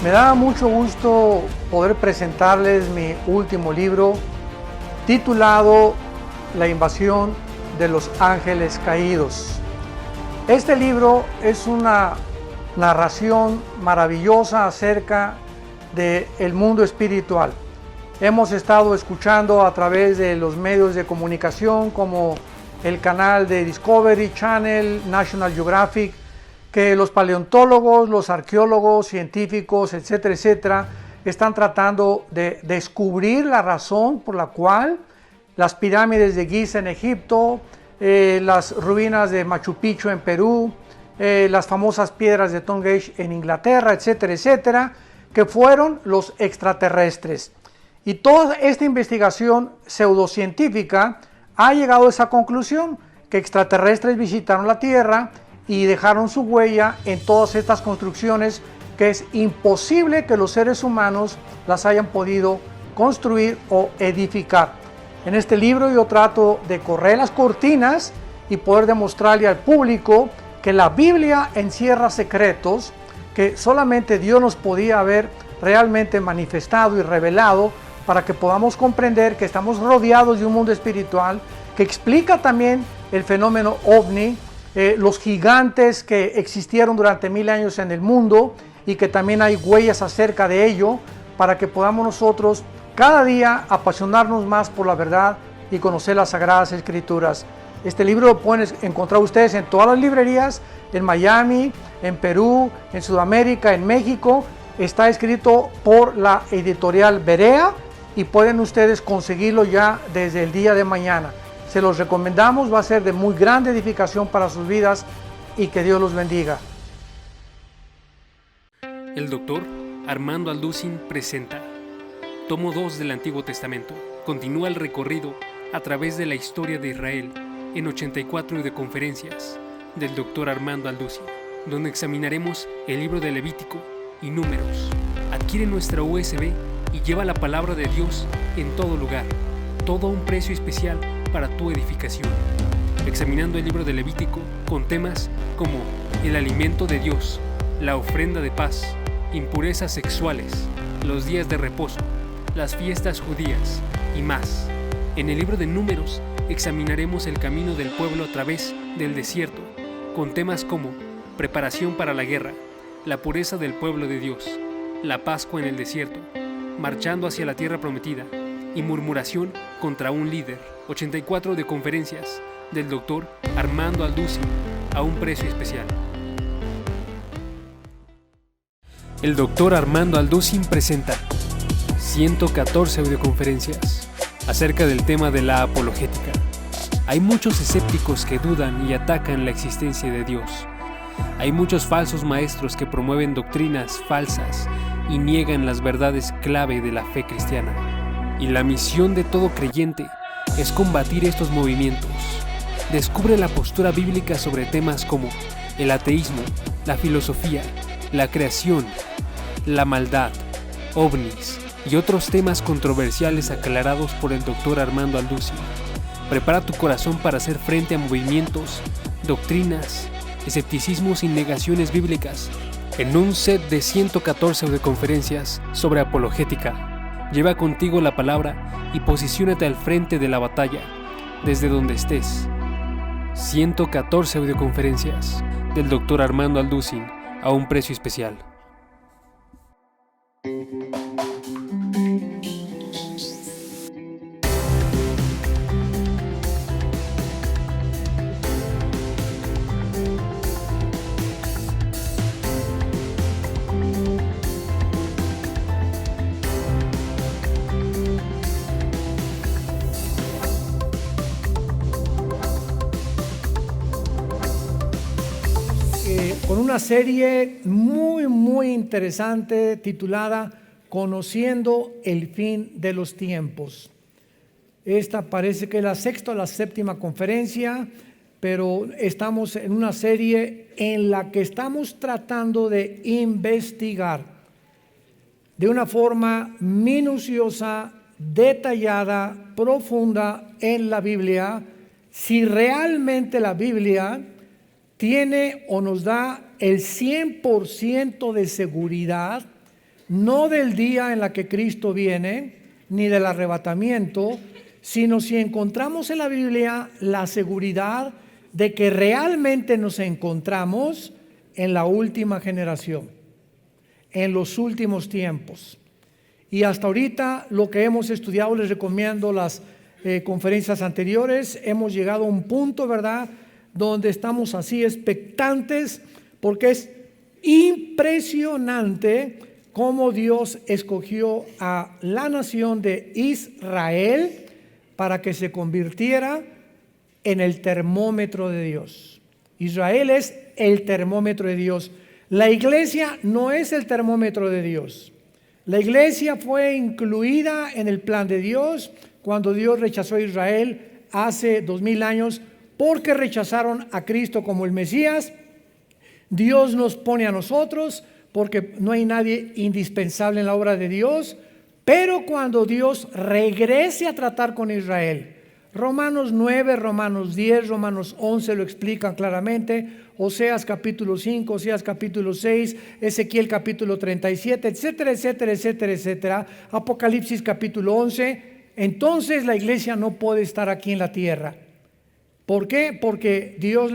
Me da mucho gusto poder presentarles mi último libro titulado La invasión de los ángeles caídos. Este libro es una narración maravillosa acerca del mundo espiritual. Hemos estado escuchando a través de los medios de comunicación como el canal de Discovery Channel, National Geographic, que los paleontólogos, los arqueólogos, científicos, etcétera, etcétera, están tratando de descubrir la razón por la cual las pirámides de Giza en Egipto, las ruinas de Machu Picchu en Perú, las famosas piedras de Stonehenge en Inglaterra, etcétera, etcétera, que fueron los extraterrestres. Y toda esta investigación pseudocientífica ha llegado a esa conclusión, que extraterrestres visitaron la Tierra y dejaron su huella en todas estas construcciones que es imposible que los seres humanos las hayan podido construir o edificar. En este libro yo trato de correr las cortinas y poder demostrarle al público que la Biblia encierra secretos que solamente Dios nos podía haber realmente manifestado y revelado para que podamos comprender que estamos rodeados de un mundo espiritual que explica también el fenómeno ovni, los gigantes que existieron durante 1000 años en el mundo y que también hay huellas acerca de ello, para que podamos nosotros cada día apasionarnos más por la verdad y conocer las Sagradas Escrituras. Este libro lo pueden encontrar ustedes en todas las librerías, en Miami, en Perú, en Sudamérica, en México. Está escrito por la editorial Berea y pueden ustedes conseguirlo ya desde el día de mañana. Se los recomendamos, va a ser de muy grande edificación para sus vidas y que Dios los bendiga. El doctor Armando Alducin presenta Tomo 2 del Antiguo Testamento. Continúa el recorrido a través de la historia de Israel en 84 de conferencias del doctor Armando Alducin, donde examinaremos el libro de Levítico y Números. Adquiere nuestra USB y lleva la palabra de Dios en todo lugar, todo a un precio especial para tu edificación. Examinando el libro de Levítico con temas como el alimento de Dios, la ofrenda de paz, impurezas sexuales, los días de reposo, las fiestas judías y más. En el libro de Números examinaremos el camino del pueblo a través del desierto, con temas como preparación para la guerra, la pureza del pueblo de Dios, la Pascua en el desierto, marchando hacia la tierra prometida y murmuración contra un líder. 84 de conferencias del doctor Armando Alducin a un precio especial. El doctor Armando Alducin presenta 114 audioconferencias acerca del tema de la apologética. Hay muchos escépticos que dudan y atacan la existencia de Dios. Hay muchos falsos maestros que promueven doctrinas falsas y niegan las verdades clave de la fe cristiana. Y la misión de todo creyente es combatir estos movimientos. Descubre la postura bíblica sobre temas como el ateísmo, la filosofía, la creación, la maldad, ovnis y otros temas controversiales aclarados por el doctor Armando Alducin. Prepara tu corazón para hacer frente a movimientos, doctrinas, escepticismos y negaciones bíblicas en un set de 114 audioconferencias sobre apologética. Lleva contigo la palabra y posiciónate al frente de la batalla, desde donde estés. 114 audioconferencias del doctor Armando Alducin a un precio especial. Con una serie muy interesante titulada Conociendo el fin de los tiempos. Esta parece que es la sexta o la séptima conferencia, pero estamos en una serie en la que estamos tratando de investigar de una forma minuciosa, detallada, profunda en la Biblia, si realmente la Biblia tiene o nos da el 100% de seguridad no del día en la que Cristo viene, ni del arrebatamiento, sino si encontramos en la Biblia la seguridad de que realmente nos encontramos en la última generación, en los últimos tiempos. Y hasta ahorita lo que hemos estudiado, les recomiendo las conferencias anteriores, hemos llegado a un punto, ¿verdad?, donde estamos así expectantes, porque es impresionante cómo Dios escogió a la nación de Israel para que se convirtiera en el termómetro de Dios. Israel es el termómetro de Dios. La iglesia no es el termómetro de Dios. La iglesia fue incluida en el plan de Dios cuando Dios rechazó a Israel hace 2000 años porque rechazaron a Cristo como el Mesías. Dios nos pone a nosotros porque no hay nadie indispensable en la obra de Dios, pero cuando Dios regrese a tratar con Israel, Romanos 9, Romanos 10, Romanos 11 lo explican claramente, Oseas capítulo 5, Oseas capítulo 6, Ezequiel capítulo 37, etcétera, etcétera, etcétera, etcétera, Apocalipsis capítulo 11. Entonces la iglesia no puede estar aquí en la tierra. ¿Por qué? Porque a Dios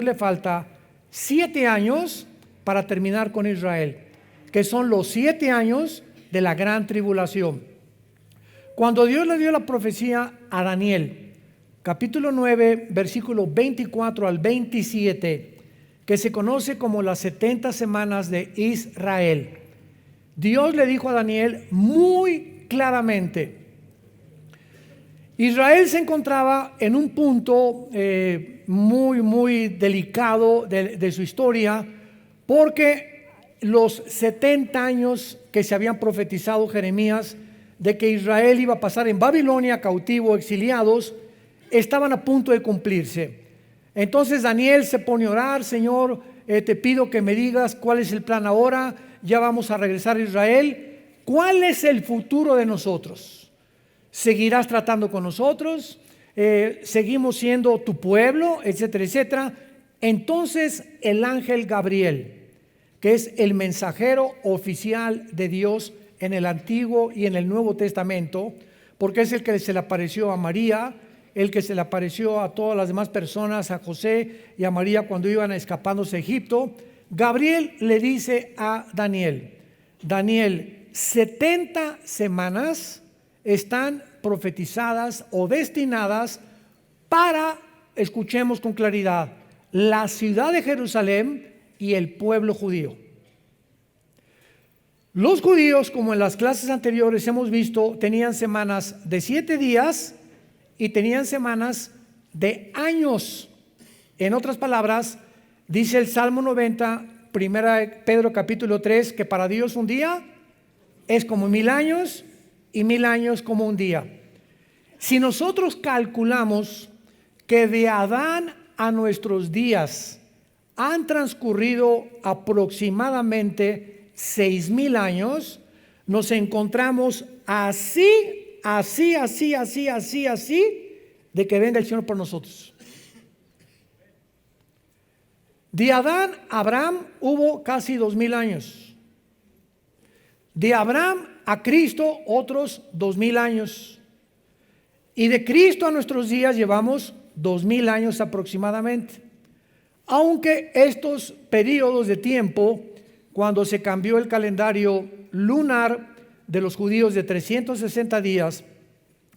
le falta 7 años para terminar con Israel, que son los 7 años de la gran tribulación. Cuando Dios le dio la profecía a Daniel, capítulo 9, versículo 24 al 27, que se conoce como las 70 semanas de Israel, Dios le dijo a Daniel muy claramente: Israel se encontraba en un punto muy delicado de su historia, porque los 70 años que se habían profetizado Jeremías de que Israel iba a pasar en Babilonia cautivo, exiliados, estaban a punto de cumplirse. Entonces Daniel se pone a orar: Señor, te pido que me digas cuál es el plan ahora, ya vamos a regresar a Israel, ¿cuál es el futuro de nosotros? ¿Seguirás tratando con nosotros? ¿Seguimos siendo tu pueblo? Etcétera, etcétera. Entonces el ángel Gabriel, que es el mensajero oficial de Dios en el Antiguo y en el Nuevo Testamento, porque es el que se le apareció a María, el que se le apareció a todas las demás personas, a José y a María cuando iban escapándose a Egipto. Gabriel le dice a Daniel: Daniel, 70 semanas están profetizadas o destinadas para, escuchemos con claridad, la ciudad de Jerusalén y el pueblo judío. Los judíos, como en las clases anteriores hemos visto, tenían semanas de 7 días y tenían semanas de años. En otras palabras, dice el Salmo 90, 1 Pedro capítulo 3, que para Dios un día es como 1000 años y 1000 años como un día. Si nosotros calculamos que de Adán a nuestros días han transcurrido aproximadamente 6000 años, nos encontramos así de que venga el Señor por nosotros. De Adán a Abraham hubo casi 2000 años. De Abraham a Cristo otros 2000 años. Y de Cristo a nuestros días llevamos 2000 años aproximadamente. Aunque estos periodos de tiempo, cuando se cambió el calendario lunar de los judíos de 360 días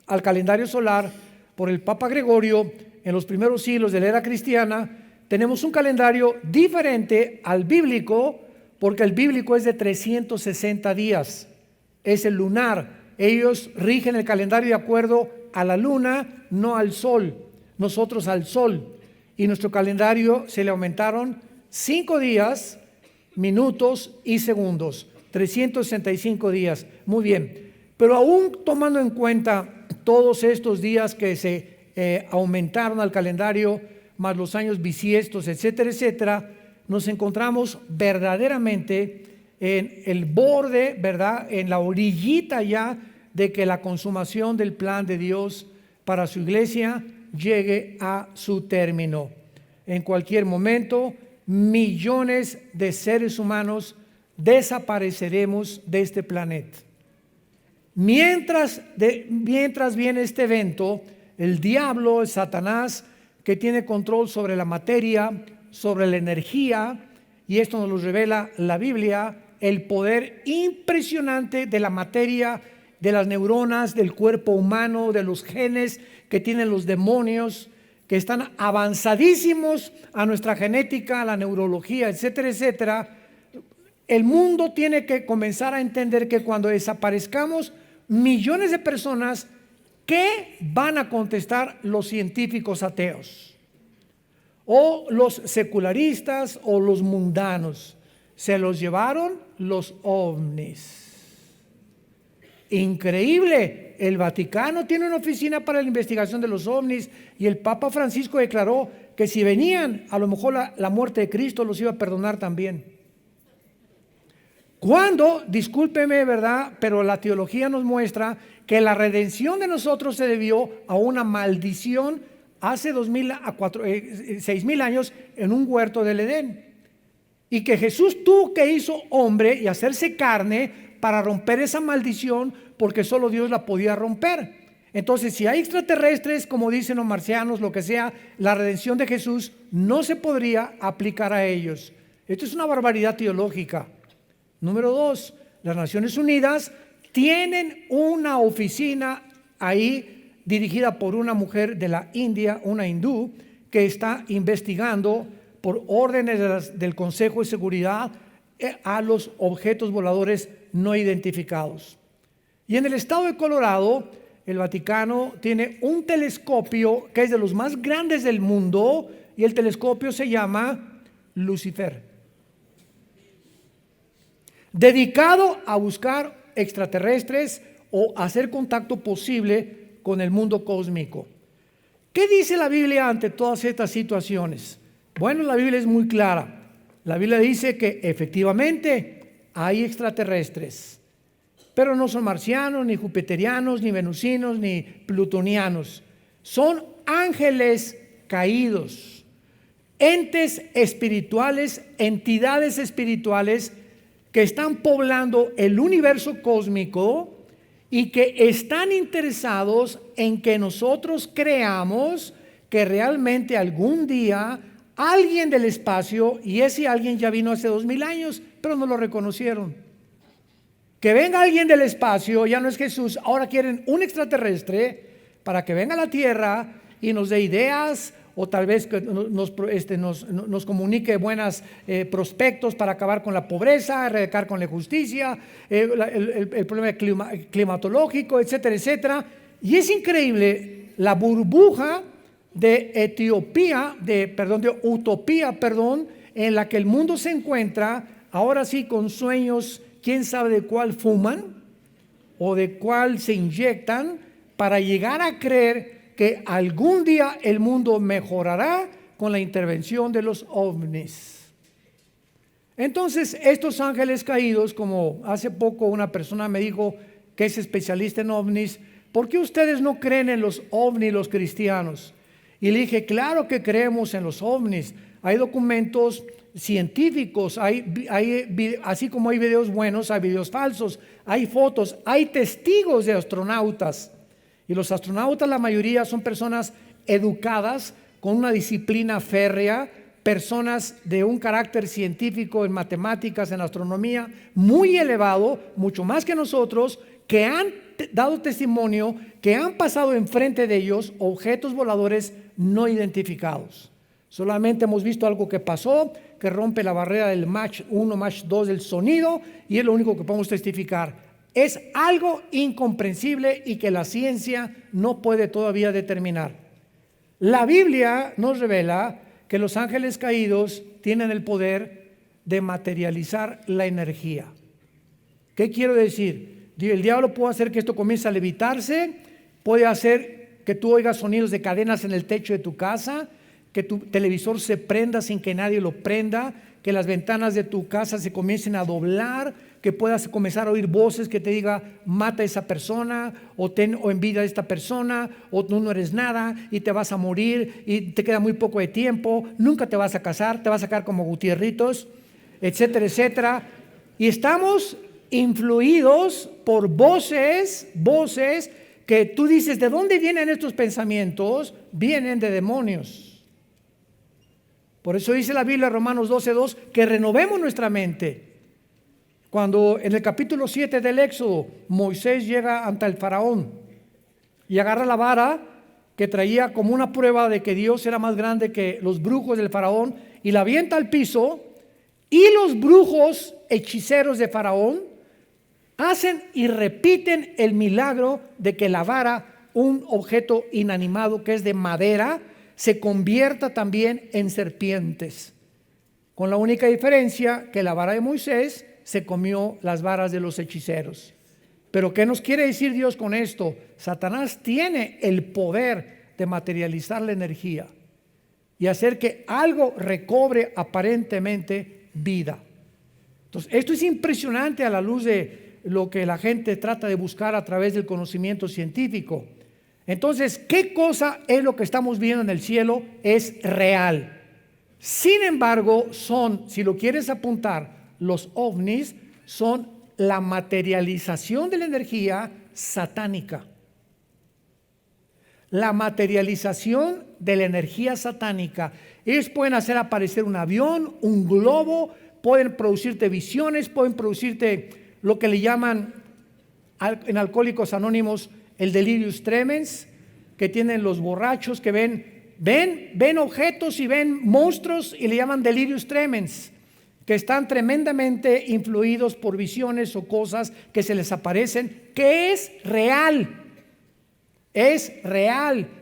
al calendario solar por el Papa Gregorio en los primeros siglos de la era cristiana, tenemos un calendario diferente al bíblico, porque el bíblico es de 360 días, es el lunar. Ellos rigen el calendario de acuerdo a la luna, no al sol, nosotros al sol, y nuestro calendario se le aumentaron 5 días, minutos y segundos, 365 días. Muy bien, pero aún tomando en cuenta todos estos días que se aumentaron al calendario, más los años bisiestos, etcétera, etcétera, nos encontramos verdaderamente en el borde, ¿verdad?, en la orillita ya de que la consumación del plan de Dios para su iglesia llegue a su término. En cualquier momento, millones de seres humanos desapareceremos de este planeta. Mientras viene este evento, el diablo, el Satanás, que tiene control sobre la materia, sobre la energía, y esto nos lo revela la Biblia, el poder impresionante de la materia, de las neuronas, del cuerpo humano, de los genes que tienen los demonios, que están avanzadísimos a nuestra genética, a la neurología, etcétera, etcétera. El mundo tiene que comenzar a entender que cuando desaparezcamos, millones de personas, ¿qué van a contestar los científicos ateos? O los secularistas o los mundanos. Se los llevaron los ovnis. Increíble. El Vaticano tiene una oficina para la investigación de los ovnis y el Papa Francisco declaró que si venían, a lo mejor la muerte de Cristo los iba a perdonar también. Cuando, discúlpeme, ¿verdad? Pero la teología nos muestra que la redención de nosotros se debió a una maldición hace 6,000 años en un huerto del Edén. Y que Jesús tuvo que hizo hombre y hacerse carne para romper esa maldición, porque solo Dios la podía romper. Entonces, si hay extraterrestres, como dicen los marcianos, lo que sea, la redención de Jesús no se podría aplicar a ellos. Esto es una barbaridad teológica. Número 2, las Naciones Unidas tienen una oficina ahí dirigida por una mujer de la India, una hindú, que está investigando por órdenes del Consejo de Seguridad a los objetos voladores no identificados. Y en el estado de Colorado, el Vaticano tiene un telescopio que es de los más grandes del mundo, y el telescopio se llama Lucifer, dedicado a buscar extraterrestres o hacer contacto posible con el mundo cósmico. ¿Qué dice la Biblia ante todas estas situaciones? Bueno, la Biblia es muy clara. La Biblia dice que efectivamente hay extraterrestres, pero no son marcianos, ni jupiterianos, ni venusinos, ni plutonianos. Son ángeles caídos, entes espirituales, entidades espirituales que están poblando el universo cósmico y que están interesados en que nosotros creamos que realmente algún día alguien del espacio, y ese alguien ya vino hace 2,000 años, pero no lo reconocieron. Que venga alguien del espacio, ya no es Jesús, ahora quieren un extraterrestre para que venga a la Tierra y nos dé ideas, o tal vez que nos comunique buenos prospectos para acabar con la pobreza, erradicar con la injusticia, el problema climatológico, etcétera, etcétera. Y es increíble la burbuja de utopía, en la que el mundo se encuentra, ahora sí con sueños, quién sabe de cuál fuman o de cuál se inyectan, para llegar a creer que algún día el mundo mejorará con la intervención de los ovnis. Entonces, estos ángeles caídos, como hace poco una persona me dijo que es especialista en ovnis, ¿por qué ustedes no creen en los ovnis los cristianos? Y le dije, claro que creemos en los ovnis. Hay documentos científicos, así como hay videos buenos, hay videos falsos, hay fotos, hay testigos de astronautas. Y los astronautas, la mayoría son personas educadas, con una disciplina férrea, personas de un carácter científico en matemáticas, en astronomía, muy elevado, mucho más que nosotros, que han dado testimonio, que han pasado enfrente de ellos objetos voladores no identificados. Solamente hemos visto algo que pasó, que rompe la barrera del Mach 1, Mach 2 del sonido, y es lo único que podemos testificar. Es algo incomprensible y que la ciencia no puede todavía determinar. La Biblia nos revela que los ángeles caídos tienen el poder de materializar la energía. ¿Qué quiero decir? El diablo puede hacer que esto comience a levitarse, puede hacer que tú oigas sonidos de cadenas en el techo de tu casa, que tu televisor se prenda sin que nadie lo prenda, que las ventanas de tu casa se comiencen a doblar, que puedas comenzar a oír voces que te diga mata a esa persona, o envidia a esta persona, o tú no eres nada y te vas a morir y te queda muy poco de tiempo, nunca te vas a casar, te vas a quedar como Gutierritos, etcétera, etcétera. Y estamos influidos por voces que tú dices, ¿de dónde vienen estos pensamientos? Vienen de demonios. Por eso dice la Biblia, Romanos 12:2, que renovemos nuestra mente. Cuando en el capítulo 7 del Éxodo, Moisés llega ante el faraón y agarra la vara que traía como una prueba de que Dios era más grande que los brujos del faraón y la avienta al piso, y los brujos hechiceros de faraón hacen y repiten el milagro de que la vara, un objeto inanimado que es de madera, se convierta también en serpientes, con la única diferencia que la vara de Moisés se comió las varas de los hechiceros. Pero ¿qué nos quiere decir Dios con esto? Satanás tiene el poder de materializar la energía y hacer que algo recobre aparentemente vida. Entonces, esto es impresionante a la luz de lo que la gente trata de buscar a través del conocimiento científico. Entonces, ¿qué cosa es lo que estamos viendo en el cielo? Es real. Sin embargo, si lo quieres apuntar, los ovnis son la materialización de la energía satánica. La materialización de la energía satánica. Ellos pueden hacer aparecer un avión, un globo, pueden producirte visiones, pueden producirte lo que le llaman en Alcohólicos Anónimos el delirium tremens, que tienen los borrachos que ven objetos y ven monstruos y le llaman delirium tremens, que están tremendamente influidos por visiones o cosas que se les aparecen, que es real,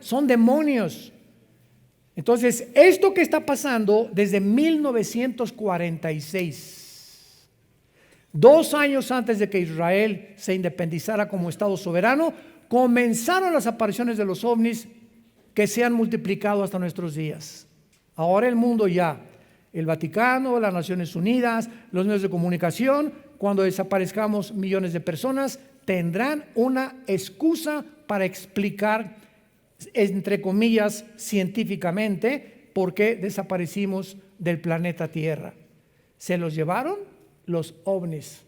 son demonios. Entonces, esto que está pasando desde 1946, 2 años antes de que Israel se independizara como Estado soberano, comenzaron las apariciones de los ovnis que se han multiplicado hasta nuestros días. Ahora el mundo ya, el Vaticano, las Naciones Unidas, los medios de comunicación, cuando desaparezcamos millones de personas, tendrán una excusa para explicar, entre comillas, científicamente, por qué desaparecimos del planeta Tierra. Se los llevaron los ovnis,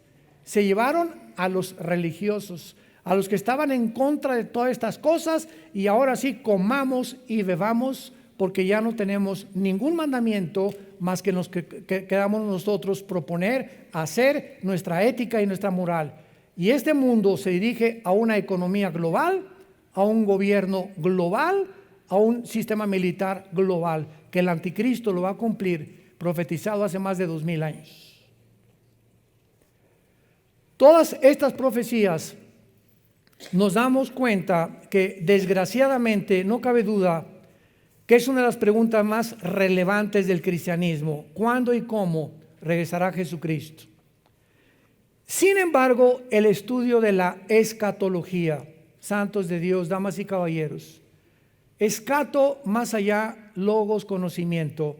se llevaron a los religiosos, a los que estaban en contra de todas estas cosas, y ahora sí comamos y bebamos, porque ya no tenemos ningún mandamiento más que los que queramos nosotros proponer, hacer nuestra ética y nuestra moral. Y este mundo se dirige a una economía global, a un gobierno global, a un sistema militar global, que el anticristo lo va a cumplir, profetizado hace más de 2000 años. Todas estas profecías nos damos cuenta que desgraciadamente no cabe duda que es una de las preguntas más relevantes del cristianismo: ¿cuándo y cómo regresará Jesucristo? Sin embargo, el estudio de la escatología, santos de Dios, damas y caballeros, escato más allá, logos, conocimiento.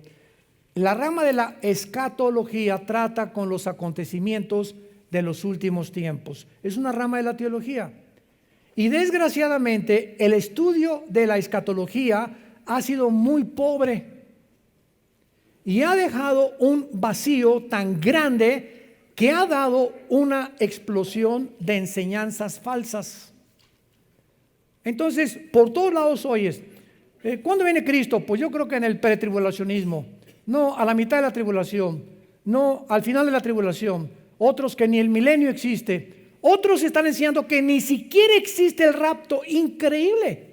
La rama de la escatología trata con los acontecimientos de los últimos tiempos. Es una rama de la teología. Y desgraciadamente el estudio de la escatología ha sido muy pobre y ha dejado un vacío tan grande que ha dado una explosión de enseñanzas falsas. Entonces, por todos lados oyes, ¿cuándo viene Cristo? Pues yo creo que en el pretribulacionismo, no a la mitad de la tribulación, no al final de la tribulación, otros que ni el milenio existe, otros están enseñando que ni siquiera existe el rapto. Increíble,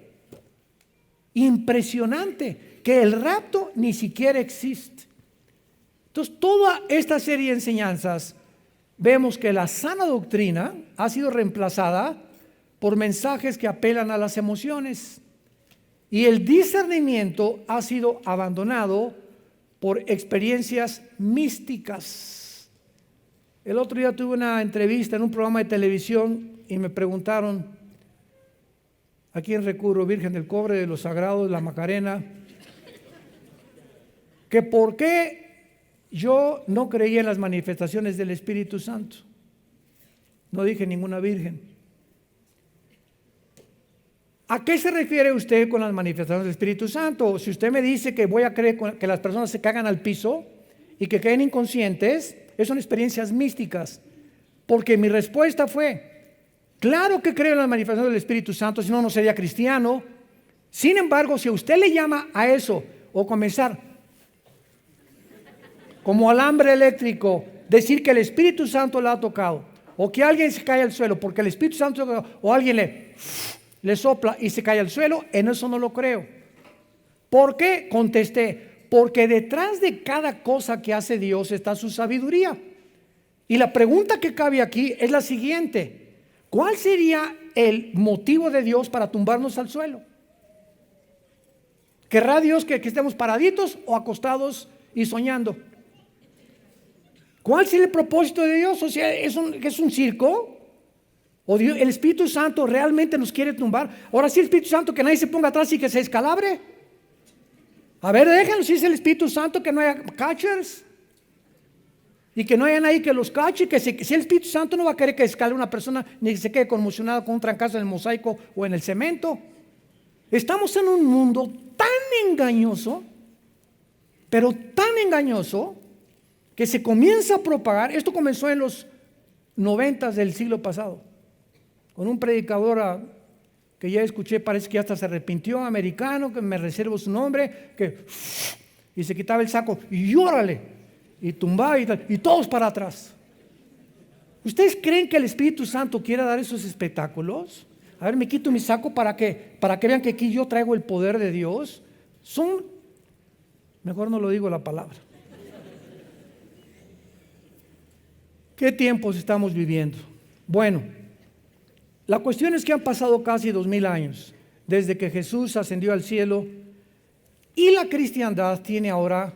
impresionante, que el rapto ni siquiera existe. Entonces, toda esta serie de enseñanzas, vemos que la sana doctrina ha sido reemplazada por mensajes que apelan a las emociones, y el discernimiento ha sido abandonado por experiencias místicas. El otro día tuve una entrevista en un programa de televisión y me preguntaron: ¿a quién recurro? Virgen del Cobre, de los Sagrados, de la Macarena, que por qué yo no creía en las manifestaciones del Espíritu Santo. No dije ninguna virgen. ¿A qué se refiere usted con las manifestaciones del Espíritu Santo? Si usted me dice que voy a creer que las personas se cagan al piso y que queden inconscientes, son experiencias místicas. Porque mi respuesta fue, claro que creo en la manifestación del Espíritu Santo, si no, no sería cristiano. Sin embargo, si usted le llama a eso, o comenzar como alambre eléctrico, decir que el Espíritu Santo le ha tocado, o que alguien se cae al suelo porque el Espíritu Santo, o alguien le sopla y se cae al suelo, en eso no lo creo. ¿Por qué? Contesté, porque detrás de cada cosa que hace Dios está su sabiduría. Y la pregunta que cabe aquí es la siguiente: ¿cuál sería el motivo de Dios para tumbarnos al suelo? ¿Querrá Dios que estemos paraditos o acostados y soñando? ¿Cuál sería el propósito de Dios? O sea, ¿es un circo? ¿O Dios, el Espíritu Santo realmente nos quiere tumbar? Ahora sí, el Espíritu Santo, que nadie se ponga atrás y que se descalabre. A ver, déjenlo, si es el Espíritu Santo, que no haya catchers y que no haya nadie que los cache. Si el Espíritu Santo no va a querer que escale una persona ni que se quede conmocionada con un trancazo en el mosaico o en el cemento. Estamos en un mundo tan engañoso, pero tan engañoso, que se comienza a propagar. Esto comenzó en los 90 del siglo pasado, con un predicador que ya escuché, parece que hasta se arrepintió, americano, que me reservo su nombre, y se quitaba el saco y órale, y tumbaba y todos para atrás. ¿Ustedes creen que el Espíritu Santo quiera dar esos espectáculos? A ver, me quito mi saco para que vean que aquí yo traigo el poder de Dios. Mejor no lo digo la palabra. ¿Qué tiempos estamos viviendo? Bueno, la cuestión es que han pasado casi 2000 años desde que Jesús ascendió al cielo, y la cristiandad tiene ahora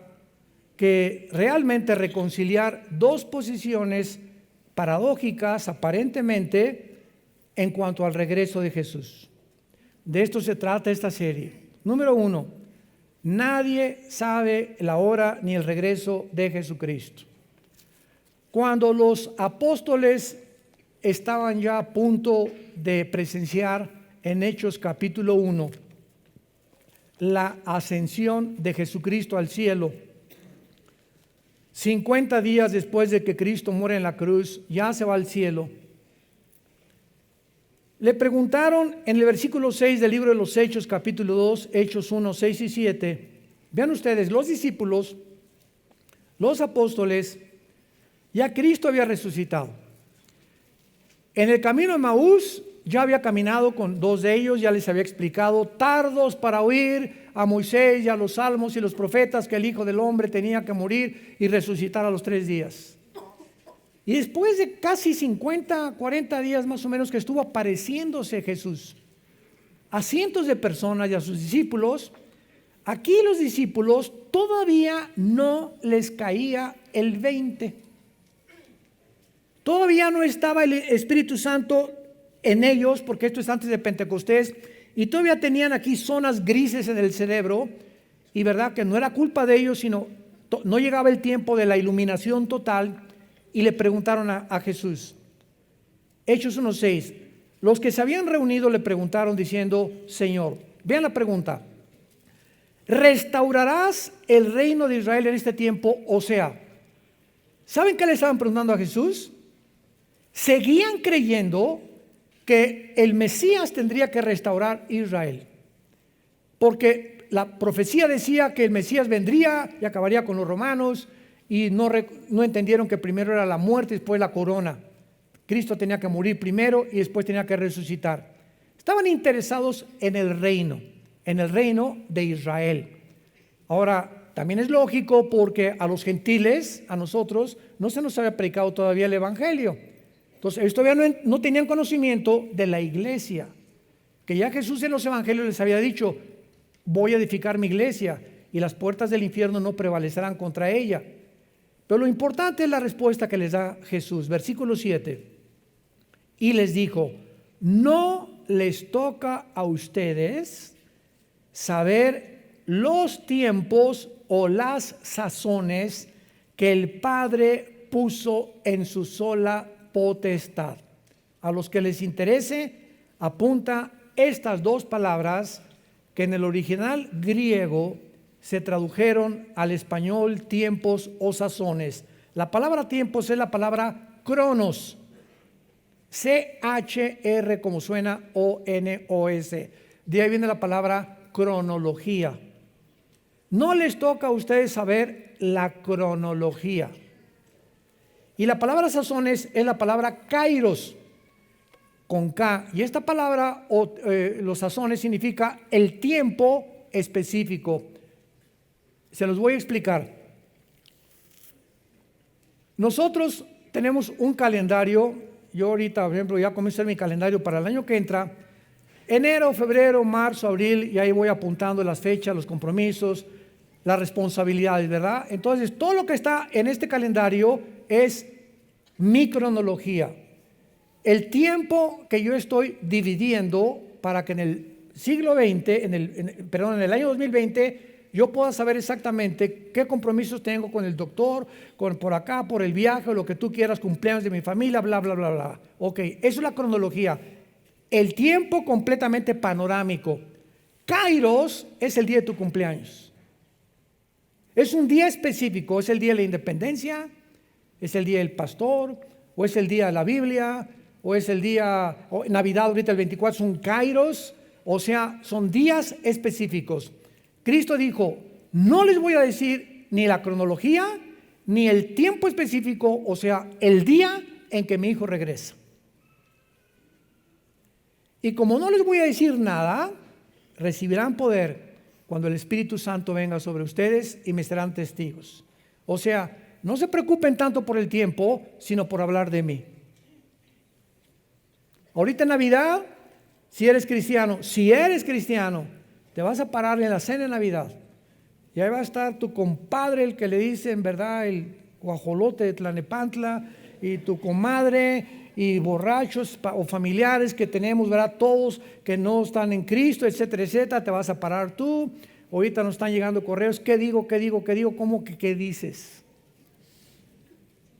que realmente reconciliar dos posiciones paradójicas aparentemente en cuanto al regreso de Jesús. De esto se trata esta serie. Número 1, nadie sabe la hora ni el regreso de Jesucristo. Cuando los apóstoles estaban ya a punto de presenciar en Hechos capítulo 1 la ascensión de Jesucristo al cielo, 50 días después de que Cristo muere en la cruz, ya se va al cielo. Le preguntaron en el versículo 6 del libro de los Hechos, capítulo 2, Hechos 1, 6 y 7. Vean ustedes, los discípulos, los apóstoles, ya Cristo había resucitado. En el camino de Maús ya había caminado con dos de ellos, ya les había explicado, tardos para oír a Moisés y a los salmos y los profetas, que el Hijo del Hombre tenía que morir y resucitar a los 3 días. Y después de casi 50, 40 días más o menos que estuvo apareciéndose Jesús a cientos de personas y a sus discípulos, aquí los discípulos todavía no les caía el 20. Todavía no estaba el Espíritu Santo en ellos, porque esto es antes de Pentecostés, y todavía tenían aquí zonas grises en el cerebro, y verdad que no era culpa de ellos, sino no llegaba el tiempo de la iluminación total. Y le preguntaron a Jesús, Hechos 1:6, los que se habían reunido le preguntaron diciendo, Señor, vean la pregunta, ¿restaurarás el reino de Israel en este tiempo? O sea, ¿saben qué le estaban preguntando a Jesús? Seguían creyendo que el Mesías tendría que restaurar Israel, porque la profecía decía que el Mesías vendría y acabaría con los romanos, y no entendieron que primero era la muerte y después la corona. Cristo tenía que morir primero y después tenía que resucitar. Estaban interesados en el reino de Israel. Ahora, también es lógico, porque a los gentiles, a nosotros, no se nos había predicado todavía el evangelio. Entonces ellos todavía no tenían conocimiento de la iglesia, que ya Jesús en los evangelios les había dicho, voy a edificar mi iglesia y las puertas del infierno no prevalecerán contra ella. Pero lo importante es la respuesta que les da Jesús. Versículo 7. Y les dijo, no les toca a ustedes saber los tiempos o las sazones que el Padre puso en su sola potestad. A los que les interese, apunta estas dos palabras que en el original griego se tradujeron al español tiempos o sazones. La palabra tiempos es la palabra cronos. C-H-R como suena, O-N-O-S. De ahí viene la palabra cronología. No les toca a ustedes saber la cronología. Y la palabra sazones es la palabra kairos, con K. Y esta palabra, los sazones, significa el tiempo específico. Se los voy a explicar. Nosotros tenemos un calendario. Yo ahorita, por ejemplo, ya comencé mi calendario para el año que entra. Enero, febrero, marzo, abril, y ahí voy apuntando las fechas, los compromisos, las responsabilidades, ¿verdad? Entonces, todo lo que está en este calendario es mi cronología. El tiempo que yo estoy dividiendo para que en el siglo XX, en el año 2020, yo pueda saber exactamente qué compromisos tengo con el doctor, por acá, por el viaje, o lo que tú quieras, cumpleaños de mi familia, bla, bla, bla, bla. Ok, eso es la cronología. El tiempo completamente panorámico. Kairos es el día de tu cumpleaños. Es un día específico, es el día de la independencia, es el día del pastor, o es el día de la Biblia, o es el día, Navidad ahorita el 24 son Kairos, o sea, son días específicos. Cristo dijo, no les voy a decir ni la cronología, ni el tiempo específico, o sea, el día en que mi hijo regresa. Y como no les voy a decir nada, recibirán poder cuando el Espíritu Santo venga sobre ustedes y me serán testigos. O sea, no se preocupen tanto por el tiempo, sino por hablar de mí. Ahorita en Navidad, si eres cristiano, te vas a parar en la cena de Navidad. Y ahí va a estar tu compadre, el que le dice en verdad el guajolote de Tlalnepantla, y tu comadre, y borrachos o familiares que tenemos, ¿verdad? Todos que no están en Cristo, etcétera, etcétera. Te vas a parar tú. Ahorita nos están llegando correos. ¿Qué digo? ¿Cómo que qué dices?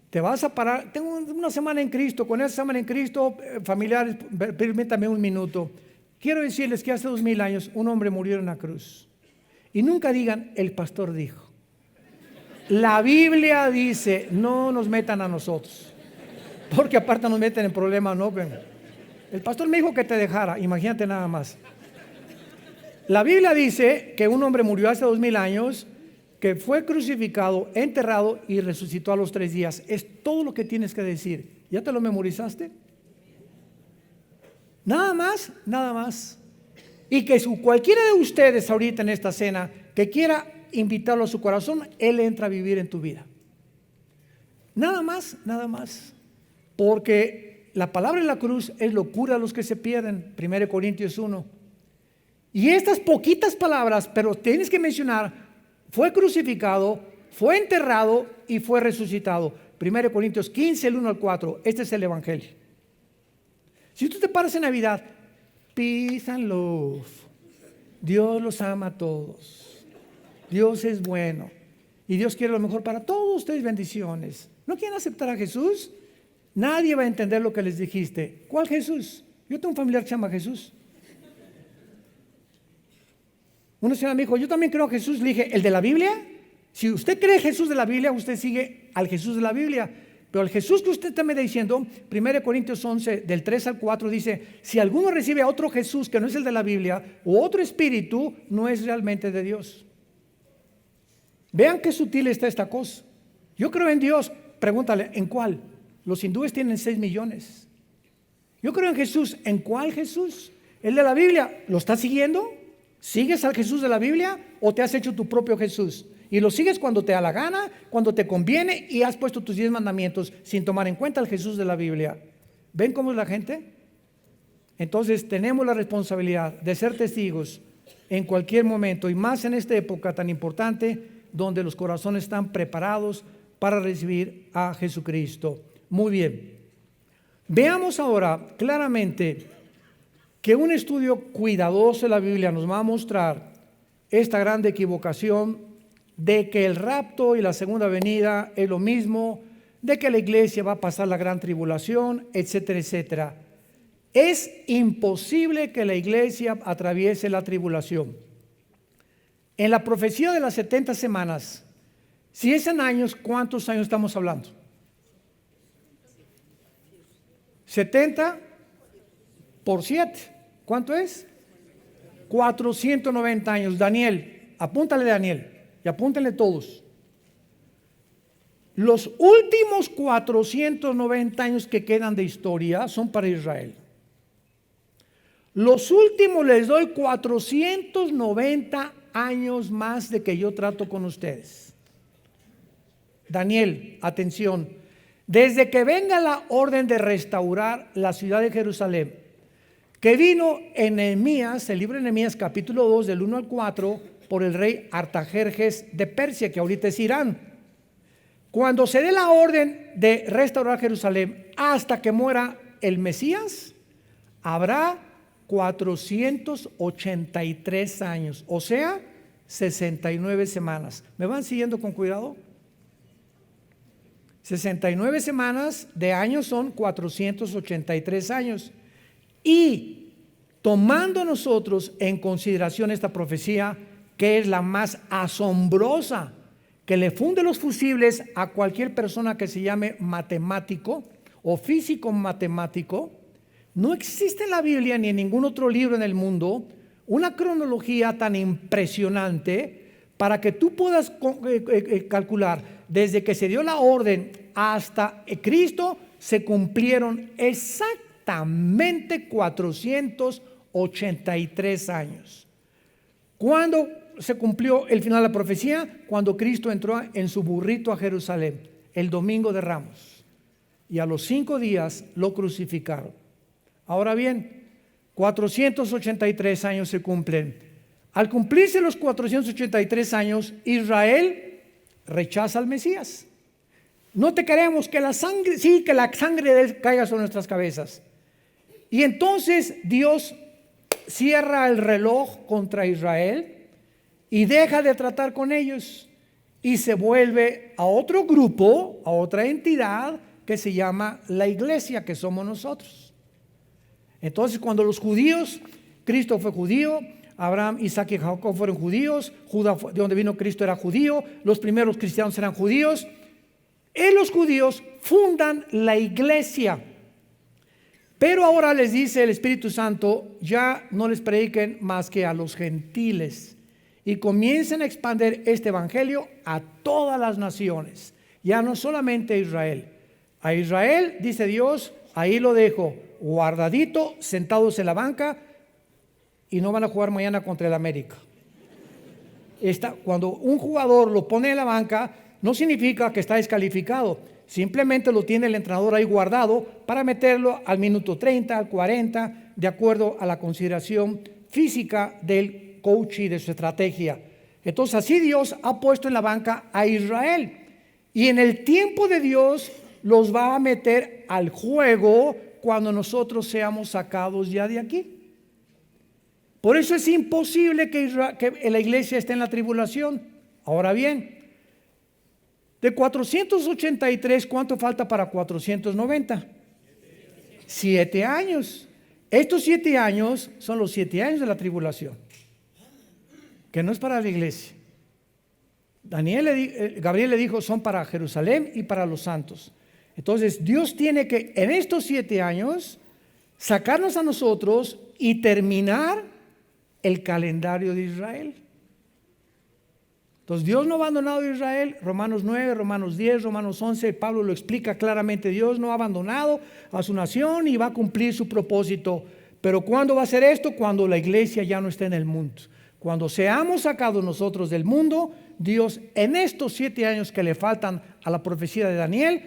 Te vas a parar. Tengo una semana en Cristo. Con esa semana en Cristo, familiares, permítame un minuto. Quiero decirles que hace 2000 años un hombre murió en una cruz. Y nunca digan, el pastor dijo. La Biblia dice, no nos metan a nosotros. Porque aparte nos meten en problemas, ¿no? El pastor me dijo que te dejara, imagínate nada más. La Biblia dice que un hombre murió hace 2000 años, que fue crucificado, enterrado y resucitó a los 3 días. Es todo lo que tienes que decir. ¿Ya te lo memorizaste? Nada más. Y que cualquiera de ustedes ahorita en esta cena que quiera invitarlo a su corazón, Él entra a vivir en tu vida. Nada más. Porque la palabra en la cruz es locura a los que se pierden. 1 Corintios 1. Y estas poquitas palabras, pero tienes que mencionar, fue crucificado, fue enterrado y fue resucitado. 1 Corintios 15, el 1 al 4. Este es el Evangelio. Si tú te paras en Navidad, peace and love. Dios los ama a todos. Dios es bueno. Y Dios quiere lo mejor para todos ustedes, bendiciones. ¿No quieren aceptar a Jesús? Nadie va a entender lo que les dijiste. ¿Cuál Jesús? Yo tengo un familiar que se llama Jesús. Una señora me dijo, yo también creo a Jesús. Le dije, ¿el de la Biblia? Si usted cree Jesús de la Biblia, usted sigue al Jesús de la Biblia. Pero el Jesús que usted está me diciendo, 1 Corintios 11, del 3 al 4, dice, si alguno recibe a otro Jesús que no es el de la Biblia, o otro espíritu, no es realmente de Dios. Vean qué sutil está esta cosa. Yo creo en Dios. Pregúntale, ¿en cuál? Los hindúes tienen 6 millones. Yo creo en Jesús. ¿En cuál Jesús? ¿El de la Biblia? ¿Lo estás siguiendo? ¿Sigues al Jesús de la Biblia o te has hecho tu propio Jesús? Y lo sigues cuando te da la gana, cuando te conviene, y has puesto tus 10 mandamientos sin tomar en cuenta al Jesús de la Biblia. ¿Ven cómo es la gente? Entonces tenemos la responsabilidad de ser testigos en cualquier momento, y más en esta época tan importante donde los corazones están preparados para recibir a Jesucristo. Muy bien. Veamos ahora claramente que un estudio cuidadoso de la Biblia nos va a mostrar esta gran equivocación de que el rapto y la segunda venida es lo mismo, de que la iglesia va a pasar la gran tribulación, etcétera, etcétera. Es imposible que la iglesia atraviese la tribulación. En la profecía de las 70 semanas Si es en años, ¿cuántos años estamos hablando? 70 por 7. ¿Cuánto es? 490 años. Daniel, apúntale Daniel y apúntenle todos. Los últimos 490 años que quedan de historia son para Israel. Los últimos les doy 490 años más de que yo trato con ustedes. Daniel, atención, desde que venga la orden de restaurar la ciudad de Jerusalén, que vino en Nehemías, el libro de Nehemías capítulo 2 del 1 al 4, por el rey Artajerjes de Persia, que ahorita es Irán. Cuando se dé la orden de restaurar Jerusalén hasta que muera el Mesías, habrá 483 años, o sea, 69 semanas. ¿Me van siguiendo con cuidado? 69 semanas de años son 483 años. Y tomando nosotros en consideración esta profecía, que es la más asombrosa, que le funde los fusibles a cualquier persona que se llame matemático o físico matemático, no existe en la Biblia ni en ningún otro libro en el mundo una cronología tan impresionante para que tú puedas calcular desde que se dio la orden hasta Cristo se cumplieron exactamente 483 años. ¿Cuándo se cumplió el final de la profecía? Cuando Cristo entró en su burrito a Jerusalén, el domingo de Ramos, y a los 5 días lo crucificaron. Ahora bien, 483 años se cumplen. Al cumplirse los 483 años, Israel rechaza al Mesías. No te queremos, que la sangre, sí, que la sangre de él caiga sobre nuestras cabezas. Y entonces Dios cierra el reloj contra Israel y deja de tratar con ellos y se vuelve a otro grupo, a otra entidad que se llama la iglesia, que somos nosotros. Entonces, cuando los judíos, Cristo fue judío, Abraham, Isaac y Jacob fueron judíos, Judá, de donde vino Cristo, era judío, los primeros cristianos eran judíos, y los judíos fundan la iglesia. Pero ahora les dice el Espíritu Santo, ya no les prediquen más que a los gentiles, y comiencen a expandir este evangelio a todas las naciones, ya no solamente a Israel. A Israel, dice Dios, ahí lo dejo, guardadito, sentados en la banca, y no van a jugar mañana contra el América. Cuando un jugador lo pone en la banca, no significa que está descalificado, simplemente lo tiene el entrenador ahí guardado para meterlo al minuto 30, al 40, de acuerdo a la consideración física del coach y de su estrategia. Entonces así Dios ha puesto en la banca a Israel, y en el tiempo de Dios los va a meter al juego cuando nosotros seamos sacados ya de aquí. Por eso es imposible que la iglesia esté en la tribulación. Ahora bien, de 483, ¿cuánto falta para 490? 7 años. Estos 7 años son los 7 años de la tribulación, que no es para la iglesia. Gabriel le dijo, son para Jerusalén y para los santos. Entonces Dios tiene que en estos 7 años sacarnos a nosotros y terminar el calendario de Israel. Entonces Dios no ha abandonado a Israel. Romanos 9, Romanos 10, Romanos 11, Pablo lo explica claramente. Dios no ha abandonado a su nación y va a cumplir su propósito. Pero ¿cuándo va a ser esto? Cuando la iglesia ya no esté en el mundo. Cuando seamos sacados nosotros del mundo, Dios en estos 7 años que le faltan a la profecía de Daniel,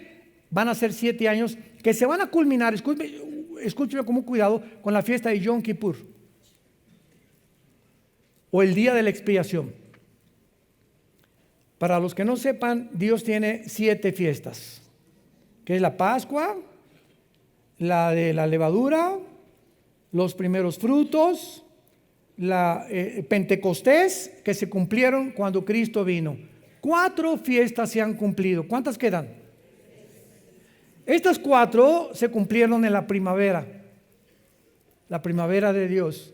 van a ser 7 años que se van a culminar, escúcheme con cuidado, con la fiesta de Yom Kippur, o el día de la expiación. Para los que no sepan, Dios tiene 7 fiestas, que es la Pascua, la de la levadura, los primeros frutos, la Pentecostés, que se cumplieron cuando Cristo vino. 4 fiestas se han cumplido. ¿Cuántas quedan? Estas 4 se cumplieron en la primavera de Dios.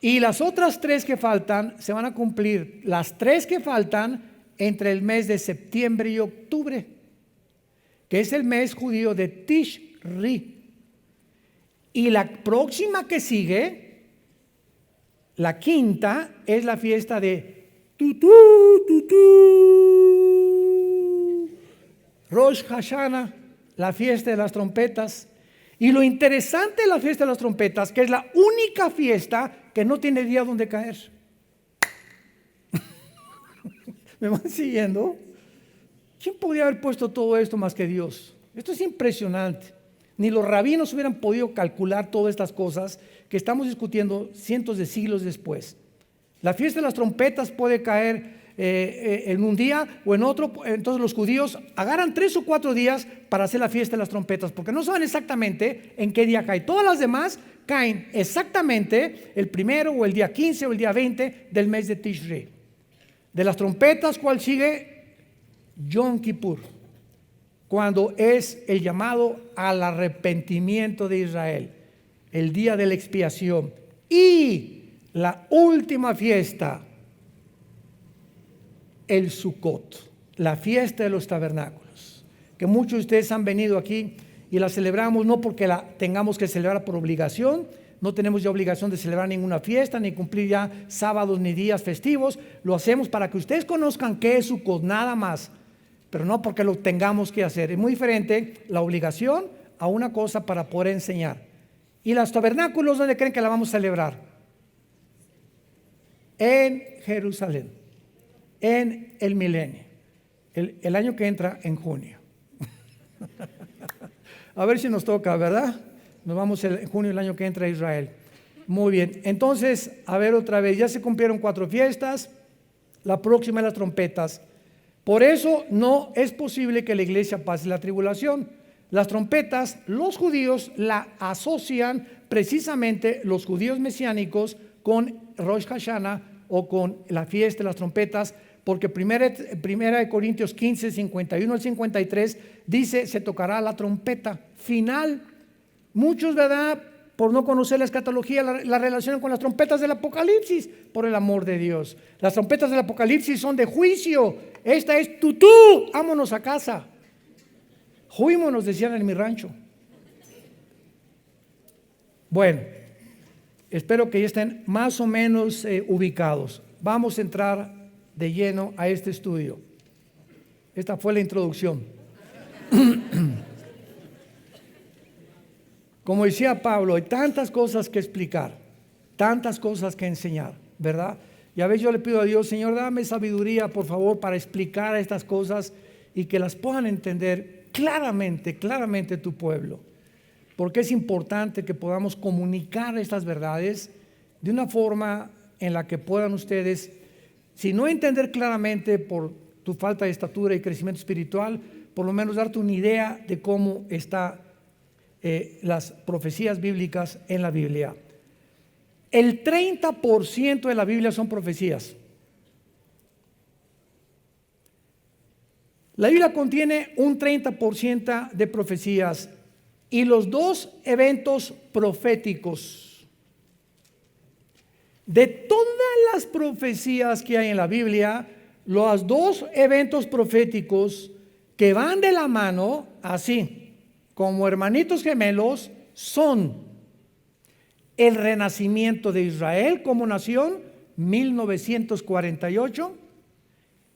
Y las otras 3 que faltan se van a cumplir, las 3 que faltan entre el mes de septiembre y octubre, que es el mes judío de Tishri. Y la próxima que sigue, la quinta, es la fiesta de Rosh Hashanah, la fiesta de las trompetas. Y lo interesante de la fiesta de las trompetas, que es la única fiesta que no tiene día donde caer. ¿Me van siguiendo? ¿Quién podría haber puesto todo esto más que Dios? Esto es impresionante. Ni los rabinos hubieran podido calcular todas estas cosas que estamos discutiendo cientos de siglos después. La fiesta de las trompetas puede caer en un día o en otro. Entonces los judíos agarran 3 o 4 días para hacer la fiesta de las trompetas, porque no saben exactamente en qué día cae. Todas las demás caen exactamente el primero o el día 15 o el día 20 del mes de Tishri. De las trompetas, ¿cuál sigue? Yom Kippur, cuando es el llamado al arrepentimiento de Israel, el día de la expiación. Y la última fiesta, el Sukkot, la fiesta de los tabernáculos, que muchos de ustedes han venido aquí y la celebramos no porque la tengamos que celebrar por obligación. No tenemos ya obligación de celebrar ninguna fiesta, ni cumplir ya sábados ni días festivos. Lo hacemos para que ustedes conozcan qué es Sukkot, nada más, pero no porque lo tengamos que hacer. Es muy diferente la obligación a una cosa para poder enseñar. ¿Y los tabernáculos dónde creen que la vamos a celebrar? En Jerusalén, en el milenio, el año que entra en junio. A ver si nos toca, ¿verdad? Nos vamos en junio del año que entra a Israel. Muy bien, entonces, a ver otra vez, ya se cumplieron 4 fiestas, la próxima es las trompetas. Por eso no es posible que la iglesia pase la tribulación. Las trompetas, los judíos la asocian precisamente, los judíos mesiánicos, con Rosh Hashanah o con la fiesta de las trompetas, porque primera de Corintios 15, 51 al 53 dice, se tocará la trompeta final. Muchos, ¿verdad?, por no conocer la escatología, la relacionan con las trompetas del Apocalipsis. Por el amor de Dios, las trompetas del Apocalipsis son de juicio. Esta es tutú, vámonos a casa. Juímonos, decían en mi rancho. Bueno, espero que ya estén más o menos ubicados. Vamos a entrar de lleno a este estudio. Esta fue la introducción. Como decía Pablo, hay tantas cosas que explicar, tantas cosas que enseñar, ¿verdad? Y a veces yo le pido a Dios, Señor, dame sabiduría, por favor, para explicar estas cosas y que las puedan entender claramente tu pueblo. Porque es importante que podamos comunicar estas verdades de una forma en la que puedan ustedes, si no entender claramente por tu falta de estatura y crecimiento espiritual, por lo menos darte una idea de cómo está las profecías bíblicas en la Biblia. El 30% de la Biblia son profecías. La Biblia contiene un 30% de profecías y los 2 eventos proféticos. De todas las profecías que hay en la Biblia, los 2 eventos proféticos que van de la mano, así, como hermanitos gemelos, son el renacimiento de Israel como nación, 1948,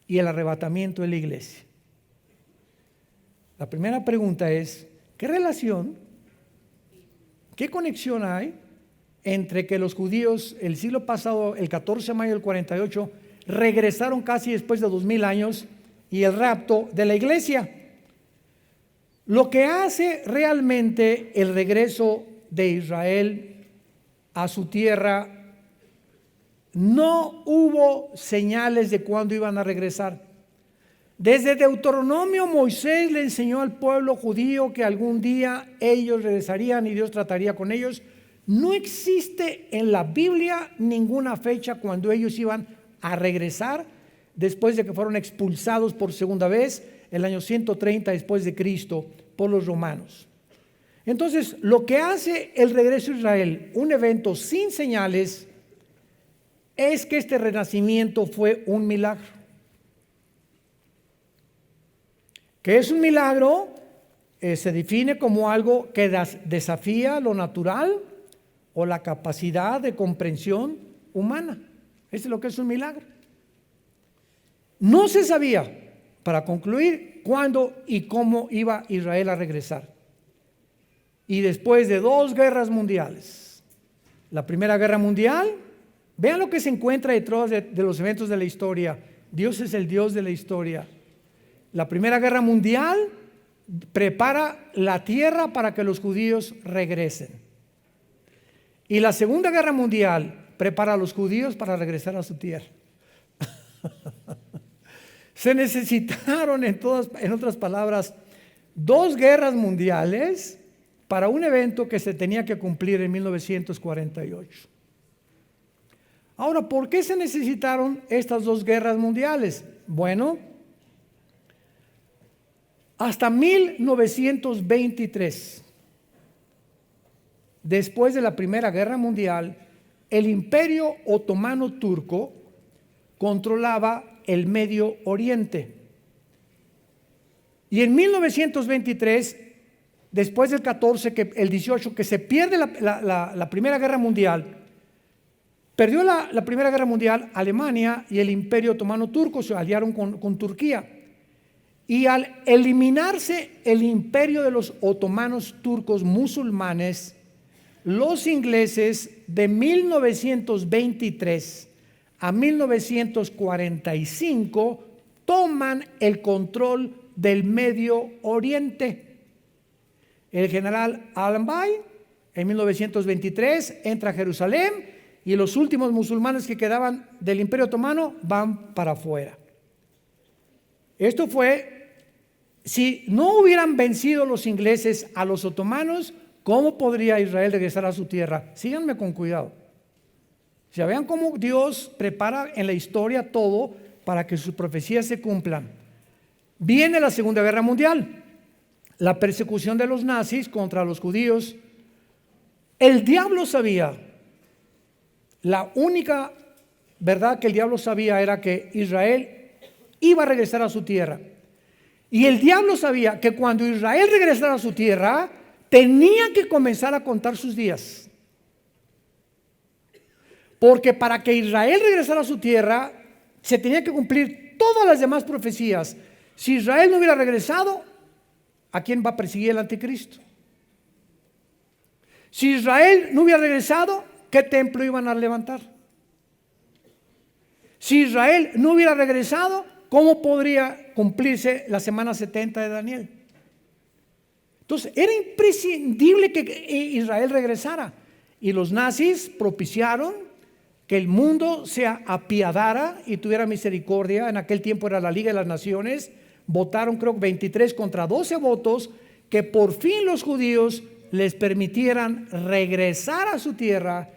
y el arrebatamiento de la iglesia. La primera pregunta es, ¿qué relación, qué conexión hay entre que los judíos el siglo pasado, el 14 de mayo del 48, regresaron casi después de 2000 años y el rapto de la iglesia? Lo que hace realmente el regreso de Israel a su tierra, no hubo señales de cuándo iban a regresar. Desde Deuteronomio, Moisés le enseñó al pueblo judío que algún día ellos regresarían y Dios trataría con ellos. No existe en la Biblia ninguna fecha cuando ellos iban a regresar después de que fueron expulsados por segunda vez, el año 130 después de Cristo, por los romanos. Entonces, lo que hace el regreso a Israel, un evento sin señales, es que este renacimiento fue un milagro. ¿Qué es un milagro? Se define como algo que desafía lo natural o la capacidad de comprensión humana. Eso es lo que es un milagro. No se sabía, para concluir, cuándo y cómo iba Israel a regresar. Y después de 2 guerras mundiales, la Primera Guerra Mundial, vean lo que se encuentra detrás de los eventos de la historia. Dios es el Dios de la historia. La Primera Guerra Mundial prepara la tierra para que los judíos regresen. Y la Segunda Guerra Mundial prepara a los judíos para regresar a su tierra. Se necesitaron, en otras palabras, 2 guerras mundiales para un evento que se tenía que cumplir en 1948. Ahora, ¿por qué se necesitaron estas 2 guerras mundiales? Bueno, hasta 1923, después de la Primera Guerra Mundial, el Imperio Otomano Turco controlaba el Medio Oriente. Y en 1923, después del 14, el 18, que se pierde la Primera Guerra Mundial, perdió la Primera Guerra Mundial Alemania y el Imperio Otomano Turco se aliaron con Turquía. Y al eliminarse el imperio de los otomanos turcos musulmanes, los ingleses de 1923 a 1945 toman el control del Medio Oriente. El general Allenby en 1923 entra a Jerusalén y los últimos musulmanes que quedaban del Imperio Otomano van para afuera. Esto fue, si no hubieran vencido los ingleses a los otomanos, ¿cómo podría Israel regresar a su tierra? Síganme con cuidado. Ya vean cómo Dios prepara en la historia todo para que sus profecías se cumplan. Viene la Segunda Guerra Mundial, la persecución de los nazis contra los judíos. El diablo sabía, la única verdad que el diablo sabía era que Israel iba a regresar a su tierra. Y el diablo sabía que cuando Israel regresara a su tierra, tenía que comenzar a contar sus días. Porque para que Israel regresara a su tierra, se tenía que cumplir todas las demás profecías. Si Israel no hubiera regresado, ¿a quién va a perseguir el anticristo? Si Israel no hubiera regresado, ¿qué templo iban a levantar? Si Israel no hubiera regresado, ¿cómo podría cumplirse la semana 70 de Daniel? Entonces, era imprescindible que Israel regresara. Y los nazis propiciaron que el mundo se apiadara y tuviera misericordia. En aquel tiempo era la Liga de las Naciones. Votaron, creo, 23 contra 12 votos, que por fin los judíos les permitieran regresar a su tierra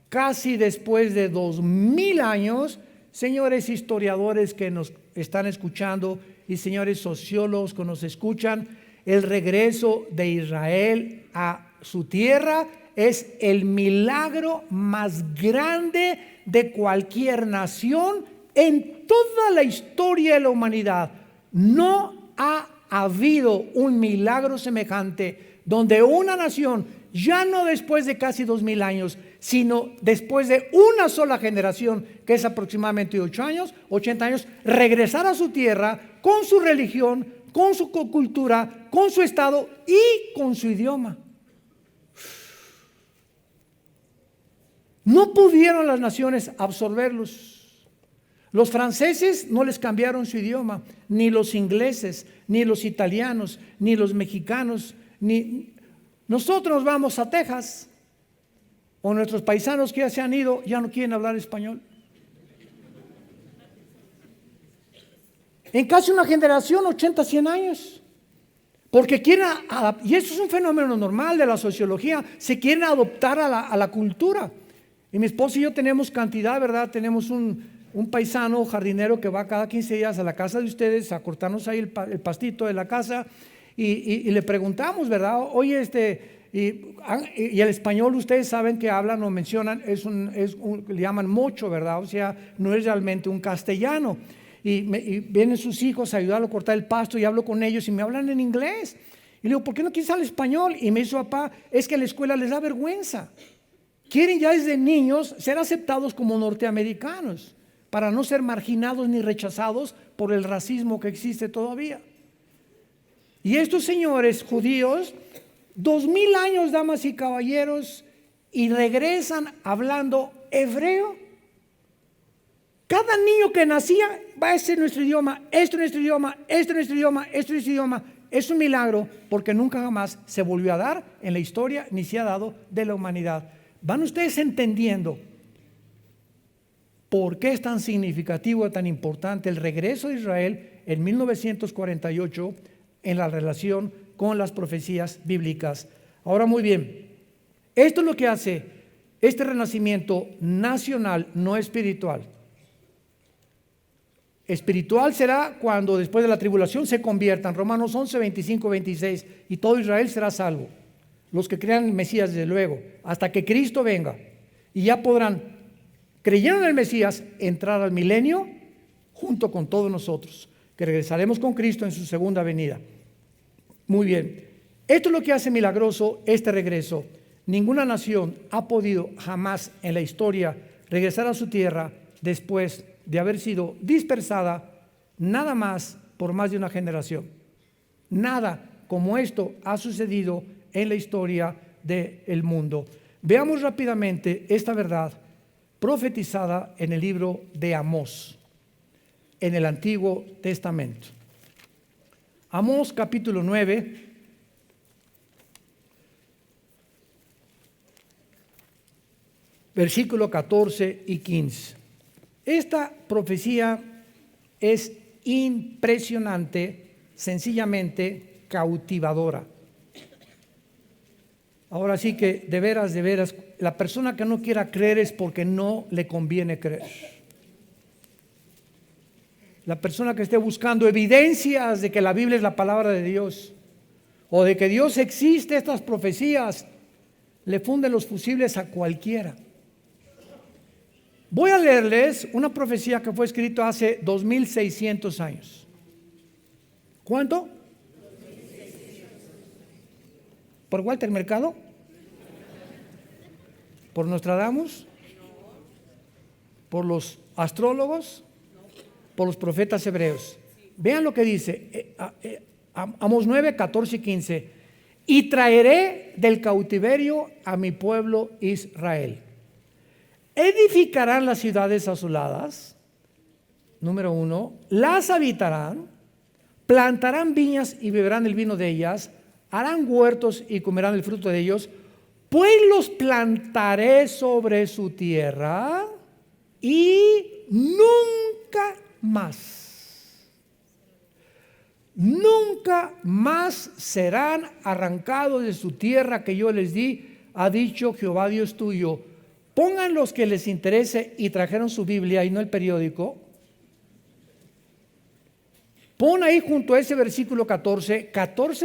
casi después de 2000 años. Señores historiadores que nos están escuchando y señores sociólogos que nos escuchan, el regreso de Israel a su tierra es el milagro más grande de cualquier nación en toda la historia de la humanidad. No ha habido un milagro semejante donde una nación, ya no después de casi 2000 años, sino después de una sola generación, que es aproximadamente 80 años, regresar a su tierra con su religión, con su cultura, con su estado y con su idioma. No pudieron las naciones absorberlos. Los franceses no les cambiaron su idioma, ni los ingleses, ni los italianos, ni los mexicanos, ni nosotros vamos a Texas, o nuestros paisanos que ya se han ido ya no quieren hablar español. En casi una generación, 80, 100 años. Porque quieren, y eso es un fenómeno normal de la sociología, se quieren adoptar a la cultura. Y mi esposa y yo tenemos cantidad, ¿verdad? Tenemos un paisano jardinero que va cada 15 días a la casa de ustedes a cortarnos ahí el pastito de la casa y le preguntamos, ¿verdad? Oye, y el español ustedes saben que hablan o mencionan, le llaman mocho, ¿verdad? O sea, no es realmente un castellano. y vienen sus hijos a ayudarlo a cortar el pasto y hablo con ellos y me hablan en inglés. Y le digo, ¿por qué no quieres hablar español? Y me dice, papá, es que a la escuela les da vergüenza. Quieren ya desde niños ser aceptados como norteamericanos para no ser marginados ni rechazados por el racismo que existe todavía. Y estos señores judíos, 2000 años, damas y caballeros, y regresan hablando hebreo. Cada niño que nacía, va a ser nuestro idioma, esto es nuestro idioma, esto es nuestro idioma, esto es nuestro idioma. Es un milagro porque nunca jamás se volvió a dar en la historia ni se ha dado de la humanidad. ¿Van ustedes entendiendo por qué es tan significativo y tan importante el regreso de Israel en 1948 en la relación con las profecías bíblicas? Ahora, muy bien, esto es lo que hace este renacimiento nacional, no espiritual. Espiritual será cuando después de la tribulación se conviertan, Romanos 11, 25, 26, y todo Israel será salvo. Los que crean en el Mesías, desde luego, hasta que Cristo venga. Y ya podrán, creyendo en el Mesías, entrar al milenio junto con todos nosotros, que regresaremos con Cristo en su segunda venida. Muy bien, esto es lo que hace milagroso este regreso. Ninguna nación ha podido jamás en la historia regresar a su tierra después de haber sido dispersada nada más por más de una generación. Nada como esto ha sucedido en la historia del mundo. Veamos rápidamente esta verdad profetizada en el libro de Amós, en el Antiguo Testamento. Amós capítulo 9, versículo 14 y 15. Esta profecía es impresionante, sencillamente cautivadora. Ahora sí que de veras, la persona que no quiera creer es porque no le conviene creer. La persona que esté buscando evidencias de que la Biblia es la palabra de Dios o de que Dios existe, estas profecías le funden los fusibles a cualquiera. Voy a leerles una profecía que fue escrita hace 2600 años. ¿Cuánto? ¿Por Walter Mercado? ¿Por Nostradamus? ¿Por los astrólogos? ¿Por los profetas hebreos? Vean lo que dice Amós 9, 14 y 15. Y traeré del cautiverio a mi pueblo Israel. Edificarán las ciudades asoladas, número 1, las habitarán, plantarán viñas y beberán el vino de ellas, harán huertos y comerán el fruto de ellos, pues los plantaré sobre su tierra y nunca más serán arrancados de su tierra que yo les di, ha dicho Jehová Dios tuyo. Pongan los que les interese y trajeron su Biblia y no el periódico. Pon ahí junto a ese versículo 14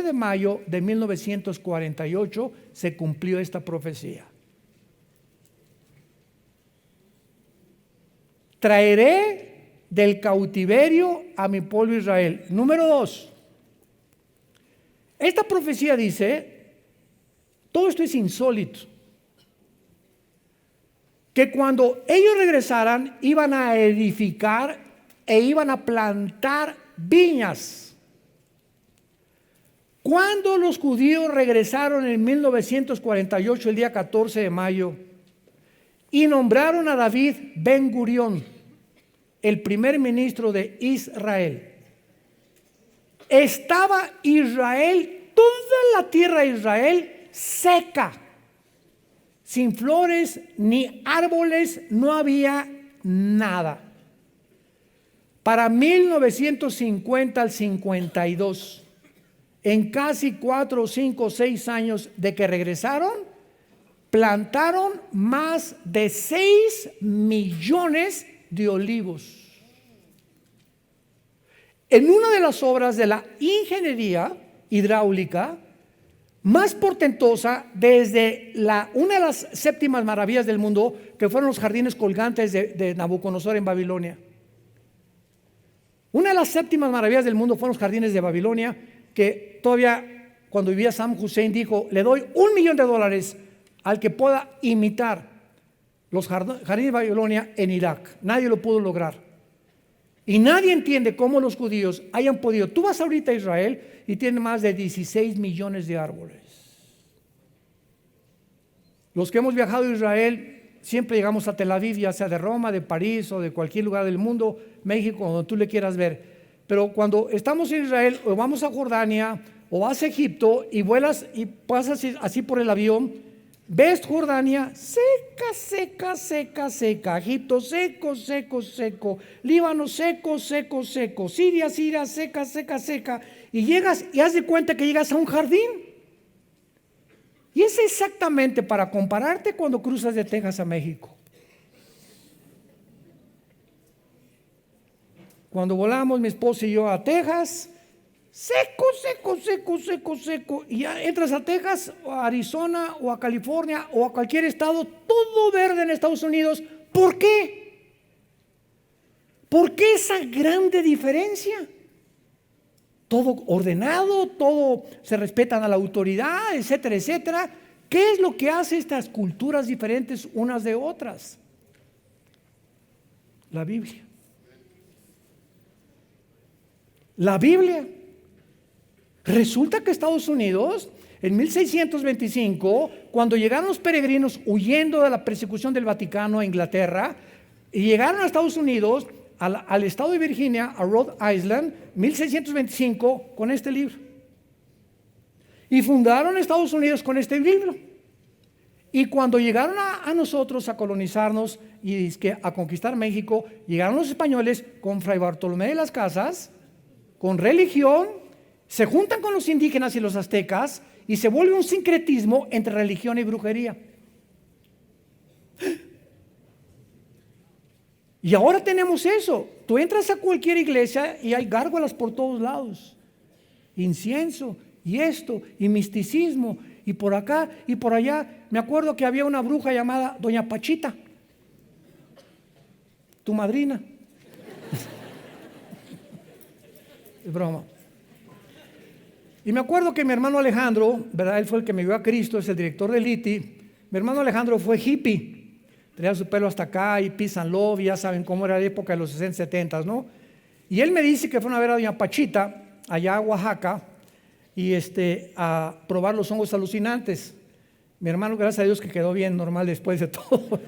de mayo de 1948 se cumplió esta profecía. Traeré del cautiverio a mi pueblo Israel. Número 2. Esta profecía dice, todo esto es insólito, que cuando ellos regresaran iban a edificar e iban a plantar viñas. Cuando los judíos regresaron en 1948, el día 14 de mayo, y nombraron a David Ben Gurión, el primer ministro de Israel, estaba Israel, toda la tierra de Israel seca, sin flores ni árboles, no había nada. Para 1950 al 52, en casi 4, 5, 6 años de que regresaron, plantaron más de 6 millones de olivos. En una de las obras de la ingeniería hidráulica más portentosa desde una de las séptimas maravillas del mundo, que fueron los jardines colgantes de Nabucodonosor en Babilonia. Una de las séptimas maravillas del mundo fueron los jardines de Babilonia, que todavía cuando vivía Saddam Hussein dijo, le doy $1,000,000 al que pueda imitar los jardines de Babilonia en Irak. Nadie lo pudo lograr. Y nadie entiende cómo los judíos hayan podido. Tú vas ahorita a Israel y tienen más de 16 millones de árboles. Los que hemos viajado a Israel, siempre llegamos a Tel Aviv, ya sea de Roma, de París o de cualquier lugar del mundo, México, donde tú le quieras ver. Pero cuando estamos en Israel o vamos a Jordania o vas a Egipto y vuelas y pasas así por el avión, ves Jordania seca, seca, seca, seca, Egipto seco, seco, seco, Líbano seco, seco, seco, Siria, Siria seca, seca, seca, y llegas y haz de cuenta que llegas a un jardín. Y es exactamente para compararte cuando cruzas de Texas a México. Cuando volamos mi esposa y yo a Texas, seco, seco, seco, seco, seco, y ya entras a Texas o a Arizona o a California o a cualquier estado, todo verde en Estados Unidos. ¿Por qué? ¿Por qué esa grande diferencia? Todo ordenado, todo se respetan a la autoridad, etcétera, etcétera. ¿Qué es lo que hace estas culturas diferentes unas de otras? La Biblia. La Biblia. Resulta que Estados Unidos, en 1625, cuando llegaron los peregrinos huyendo de la persecución del Vaticano a Inglaterra, y llegaron a Estados Unidos, al estado de Virginia, a Rhode Island, 1625, con este libro. Y fundaron Estados Unidos con este libro. Y cuando llegaron a nosotros a colonizarnos y a conquistar México, llegaron los españoles con Fray Bartolomé de las Casas, con religión, se juntan con los indígenas y los aztecas y se vuelve un sincretismo entre religión y brujería. Y ahora tenemos eso. Tú entras a cualquier iglesia y hay gárgolas por todos lados, incienso y esto y misticismo y por acá y por allá. Me acuerdo que había una bruja llamada Doña Pachita, tu madrina. Es broma. Y me acuerdo que mi hermano Alejandro, ¿verdad? Él fue el que me vio a Cristo, es el director del ITI. Mi hermano Alejandro fue hippie. Tenía su pelo hasta acá y peace and love, y ya saben cómo era la época de los 60, 70, ¿no? Y él me dice que fueron a ver a Doña Pachita allá a Oaxaca y a probar los hongos alucinantes. Mi hermano, gracias a Dios, que quedó bien, normal después de todo.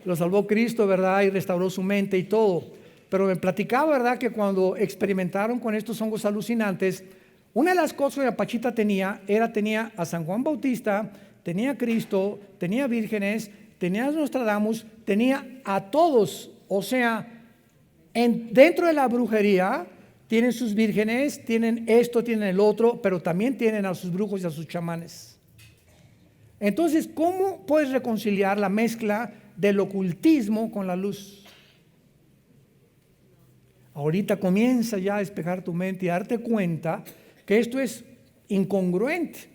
Lo salvó Cristo, ¿verdad? Y restauró su mente y todo. Pero me platicaba, ¿verdad?, que cuando experimentaron con estos hongos alucinantes, una de las cosas que Doña Pachita tenía a San Juan Bautista, tenía a Cristo, tenía vírgenes, tenía a Nostradamus, tenía a todos. O sea, dentro de la brujería tienen sus vírgenes, tienen esto, tienen el otro, pero también tienen a sus brujos y a sus chamanes. Entonces, ¿cómo puedes reconciliar la mezcla del ocultismo con la luz? Ahorita comienza ya a despejar tu mente y a darte cuenta que esto es incongruente,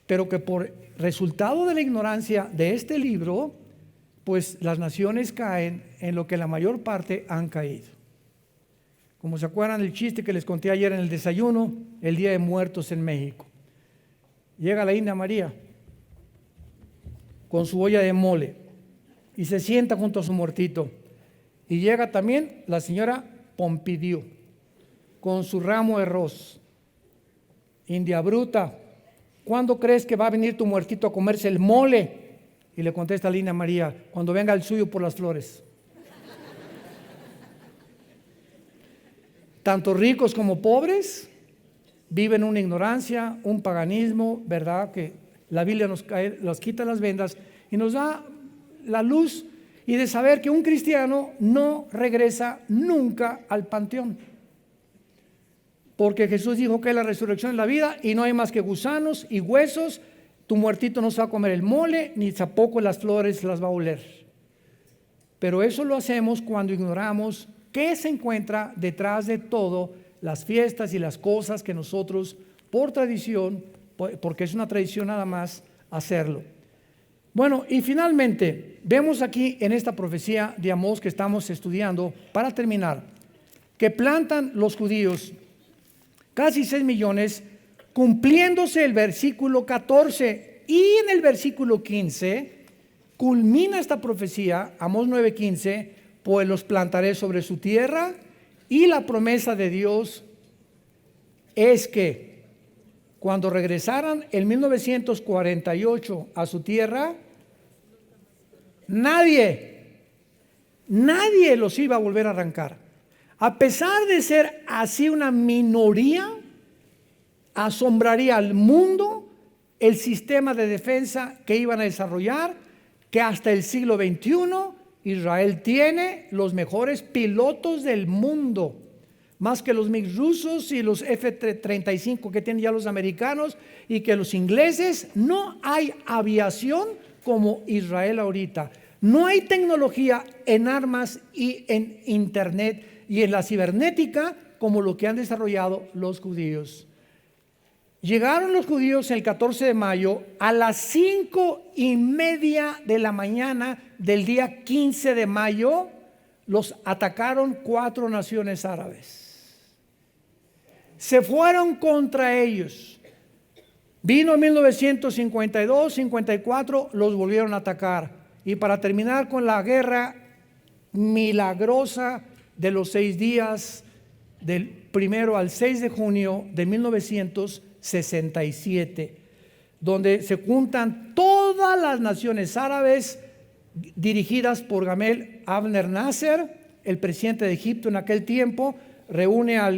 pero que por resultado de la ignorancia de este libro, pues las naciones caen en lo que la mayor parte han caído. Como se acuerdan del chiste que les conté ayer en el desayuno, el Día de Muertos en México. Llega la India María con su olla de mole y se sienta junto a su muertito. Y llega también la señora Pompidou con su ramo de arroz. India bruta, ¿cuándo crees que va a venir tu muertito a comerse el mole? Y le contesta la India María, cuando venga el suyo por las flores. Tanto ricos como pobres viven una ignorancia, un paganismo, ¿verdad? Que la Biblia nos quita las vendas y nos da la luz y de saber que un cristiano no regresa nunca al panteón. Porque Jesús dijo que es la resurrección de la vida y no hay más que gusanos y huesos. Tu muertito no se va a comer el mole, ni tampoco las flores las va a oler. Pero eso lo hacemos cuando ignoramos qué se encuentra detrás de todo, las fiestas y las cosas que nosotros, por tradición, porque es una tradición nada más, hacerlo. Bueno, y finalmente, vemos aquí en esta profecía de Amós que estamos estudiando, para terminar, que plantan los judíos, casi 6 millones, cumpliéndose el versículo 14. Y en el versículo 15 culmina esta profecía, Amós 9:15, pues los plantaré sobre su tierra, y la promesa de Dios es que cuando regresaran en 1948 a su tierra, nadie los iba a volver a arrancar. A pesar de ser así una minoría, asombraría al mundo el sistema de defensa que iban a desarrollar, que hasta el siglo XXI Israel tiene los mejores pilotos del mundo, más que los MiG rusos y los F-35 que tienen ya los americanos y que los ingleses. No hay aviación como Israel ahorita. No hay tecnología en armas y en internet y en la cibernética como lo que han desarrollado los judíos. Llegaron los judíos el 14 de mayo a las 5:30 de la mañana del día 15 de mayo. Los atacaron 4 naciones árabes. Se fueron contra ellos. Vino en 1952, 54, los volvieron a atacar. Y para terminar con la guerra milagrosa de los 6 días, del 1 al 6 de junio de 1967, donde se juntan todas las naciones árabes dirigidas por Gamal Abdel Nasser, el presidente de Egipto en aquel tiempo. Reúne a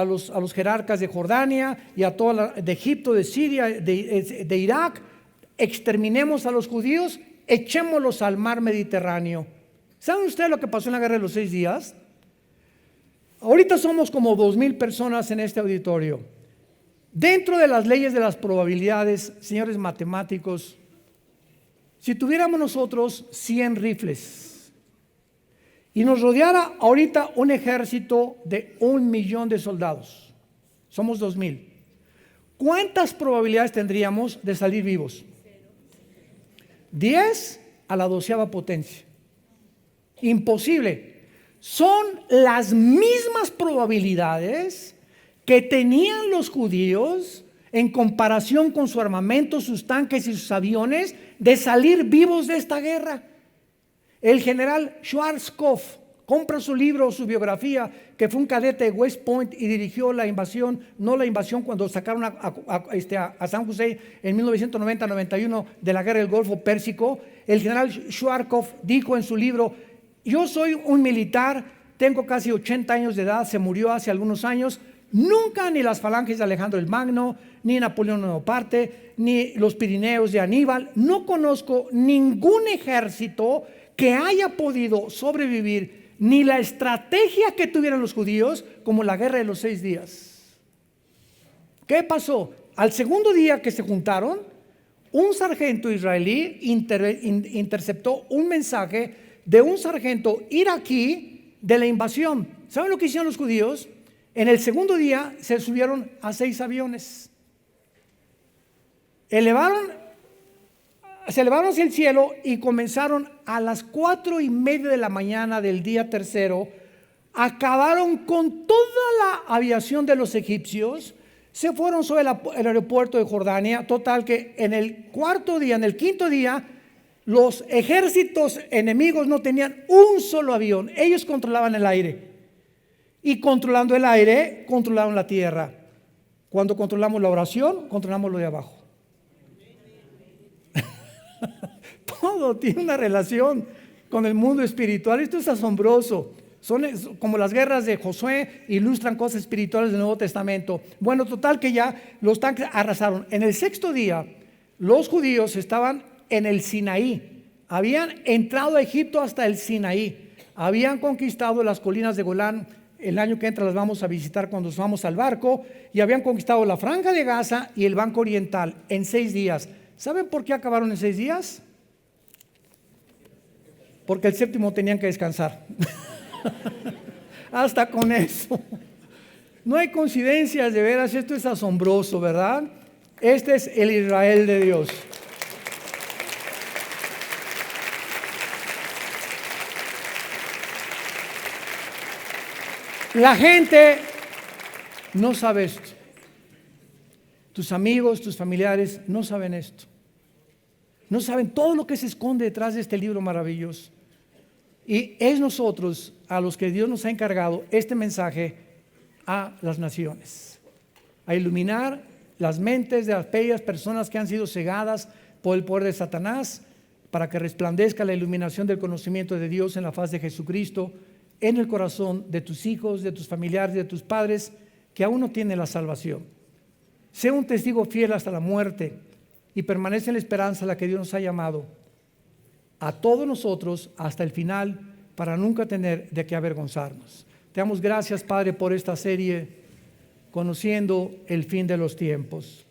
los jerarcas de Jordania y a toda de Egipto, de Siria, de Irak. Exterminemos a los judíos, echémoslos al mar Mediterráneo. ¿Saben ustedes lo que pasó en la guerra de los 6 días? Ahorita somos como 2,000 personas en este auditorio. Dentro de las leyes de las probabilidades, señores matemáticos, si tuviéramos nosotros 100 rifles y nos rodeara ahorita un ejército de 1,000,000 de soldados, somos 2,000, ¿cuántas probabilidades tendríamos de salir vivos? 10 a la 12ª potencia. Imposible. Son las mismas probabilidades que tenían los judíos en comparación con su armamento, sus tanques y sus aviones, de salir vivos de esta guerra. El general Schwarzkopf compra su libro, su biografía, que fue un cadete de West Point y dirigió la invasión, no la invasión cuando sacaron a San José en 1990-91 de la guerra del Golfo Pérsico. El general Schwarzkopf dijo en su libro: yo soy un militar, tengo casi 80 años de edad, se murió hace algunos años. Nunca ni las falanges de Alejandro el Magno, ni Napoleón Bonaparte, ni los Pirineos de Aníbal, no conozco ningún ejército que haya podido sobrevivir, ni la estrategia que tuvieron los judíos, como la guerra de los 6 días. ¿Qué pasó? Al segundo día que se juntaron, un sargento israelí interceptó un mensaje de un sargento iraquí de la invasión. ¿Saben lo que hicieron los judíos? En el segundo día se subieron a 6 aviones. Se elevaron hacia el cielo y comenzaron a las 4:30 de la mañana del día tercero. Acabaron con toda la aviación de los egipcios. Se fueron sobre el aeropuerto de Jordania. Total que en el quinto día, los ejércitos enemigos no tenían un solo avión. Ellos controlaban el aire. Y controlando el aire, controlaron la tierra. Cuando controlamos la oración, controlamos lo de abajo. Todo tiene una relación con el mundo espiritual. Esto es asombroso. Son como las guerras de Josué, ilustran cosas espirituales del Nuevo Testamento. Bueno, total que ya los tanques arrasaron. En el 6º día, los judíos estaban en el Sinaí. Habían entrado a Egipto hasta el Sinaí. Habían conquistado las colinas de Golán. El año que entra las vamos a visitar cuando vamos al barco. Y habían conquistado la Franja de Gaza y el Banco Oriental en 6 días. ¿Saben por qué acabaron en 6 días? Porque el 7º tenían que descansar. Hasta con eso. No hay coincidencias, de veras. Esto es asombroso, ¿verdad? Este es el Israel de Dios. La gente no sabe esto. Tus amigos, tus familiares no saben esto. No saben todo lo que se esconde detrás de este libro maravilloso. Y es nosotros a los que Dios nos ha encargado este mensaje a las naciones. A iluminar las mentes de aquellas personas que han sido cegadas por el poder de Satanás, para que resplandezca la iluminación del conocimiento de Dios en la faz de Jesucristo, en el corazón de tus hijos, de tus familiares, de tus padres, que aún no tienen la salvación. Sé un testigo fiel hasta la muerte y permanece en la esperanza a la que Dios nos ha llamado a todos nosotros hasta el final, para nunca tener de qué avergonzarnos. Te damos gracias, Padre, por esta serie, conociendo el fin de los tiempos.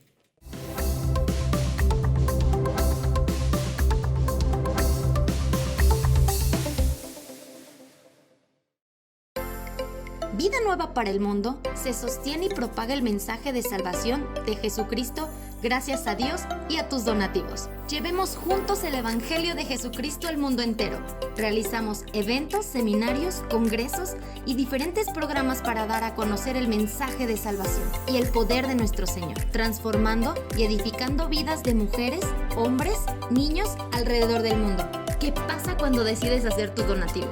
Vida Nueva para el Mundo se sostiene y propaga el mensaje de salvación de Jesucristo gracias a Dios y a tus donativos. Llevemos juntos el Evangelio de Jesucristo al mundo entero. Realizamos eventos, seminarios, congresos y diferentes programas para dar a conocer el mensaje de salvación y el poder de nuestro Señor, transformando y edificando vidas de mujeres, hombres, niños alrededor del mundo. ¿Qué pasa cuando decides hacer tu donativo?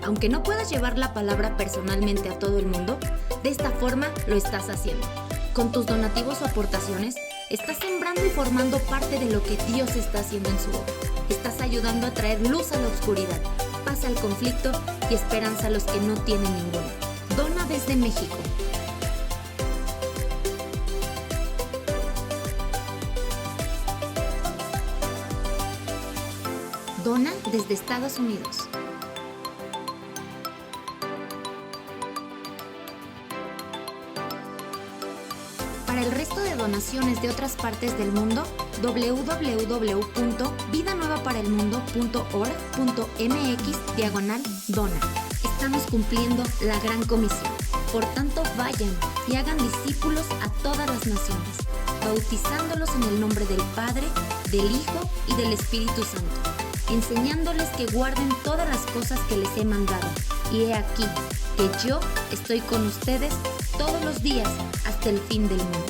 Aunque no puedas llevar la palabra personalmente a todo el mundo, de esta forma lo estás haciendo. Con tus donativos o aportaciones, estás sembrando y formando parte de lo que Dios está haciendo en su obra. Estás ayudando a traer luz a la oscuridad, paz al conflicto y esperanza a los que no tienen ninguna. Dona desde México. Dona desde Estados Unidos. Para el resto de donaciones de otras partes del mundo, www.vidanuevaparelmundo.org.mx/dona. Estamos cumpliendo la gran comisión. Por tanto, vayan y hagan discípulos a todas las naciones, bautizándolos en el nombre del Padre, del Hijo y del Espíritu Santo, enseñándoles que guarden todas las cosas que les he mandado. Y he aquí que yo estoy con ustedes todos los días hasta el fin del mundo.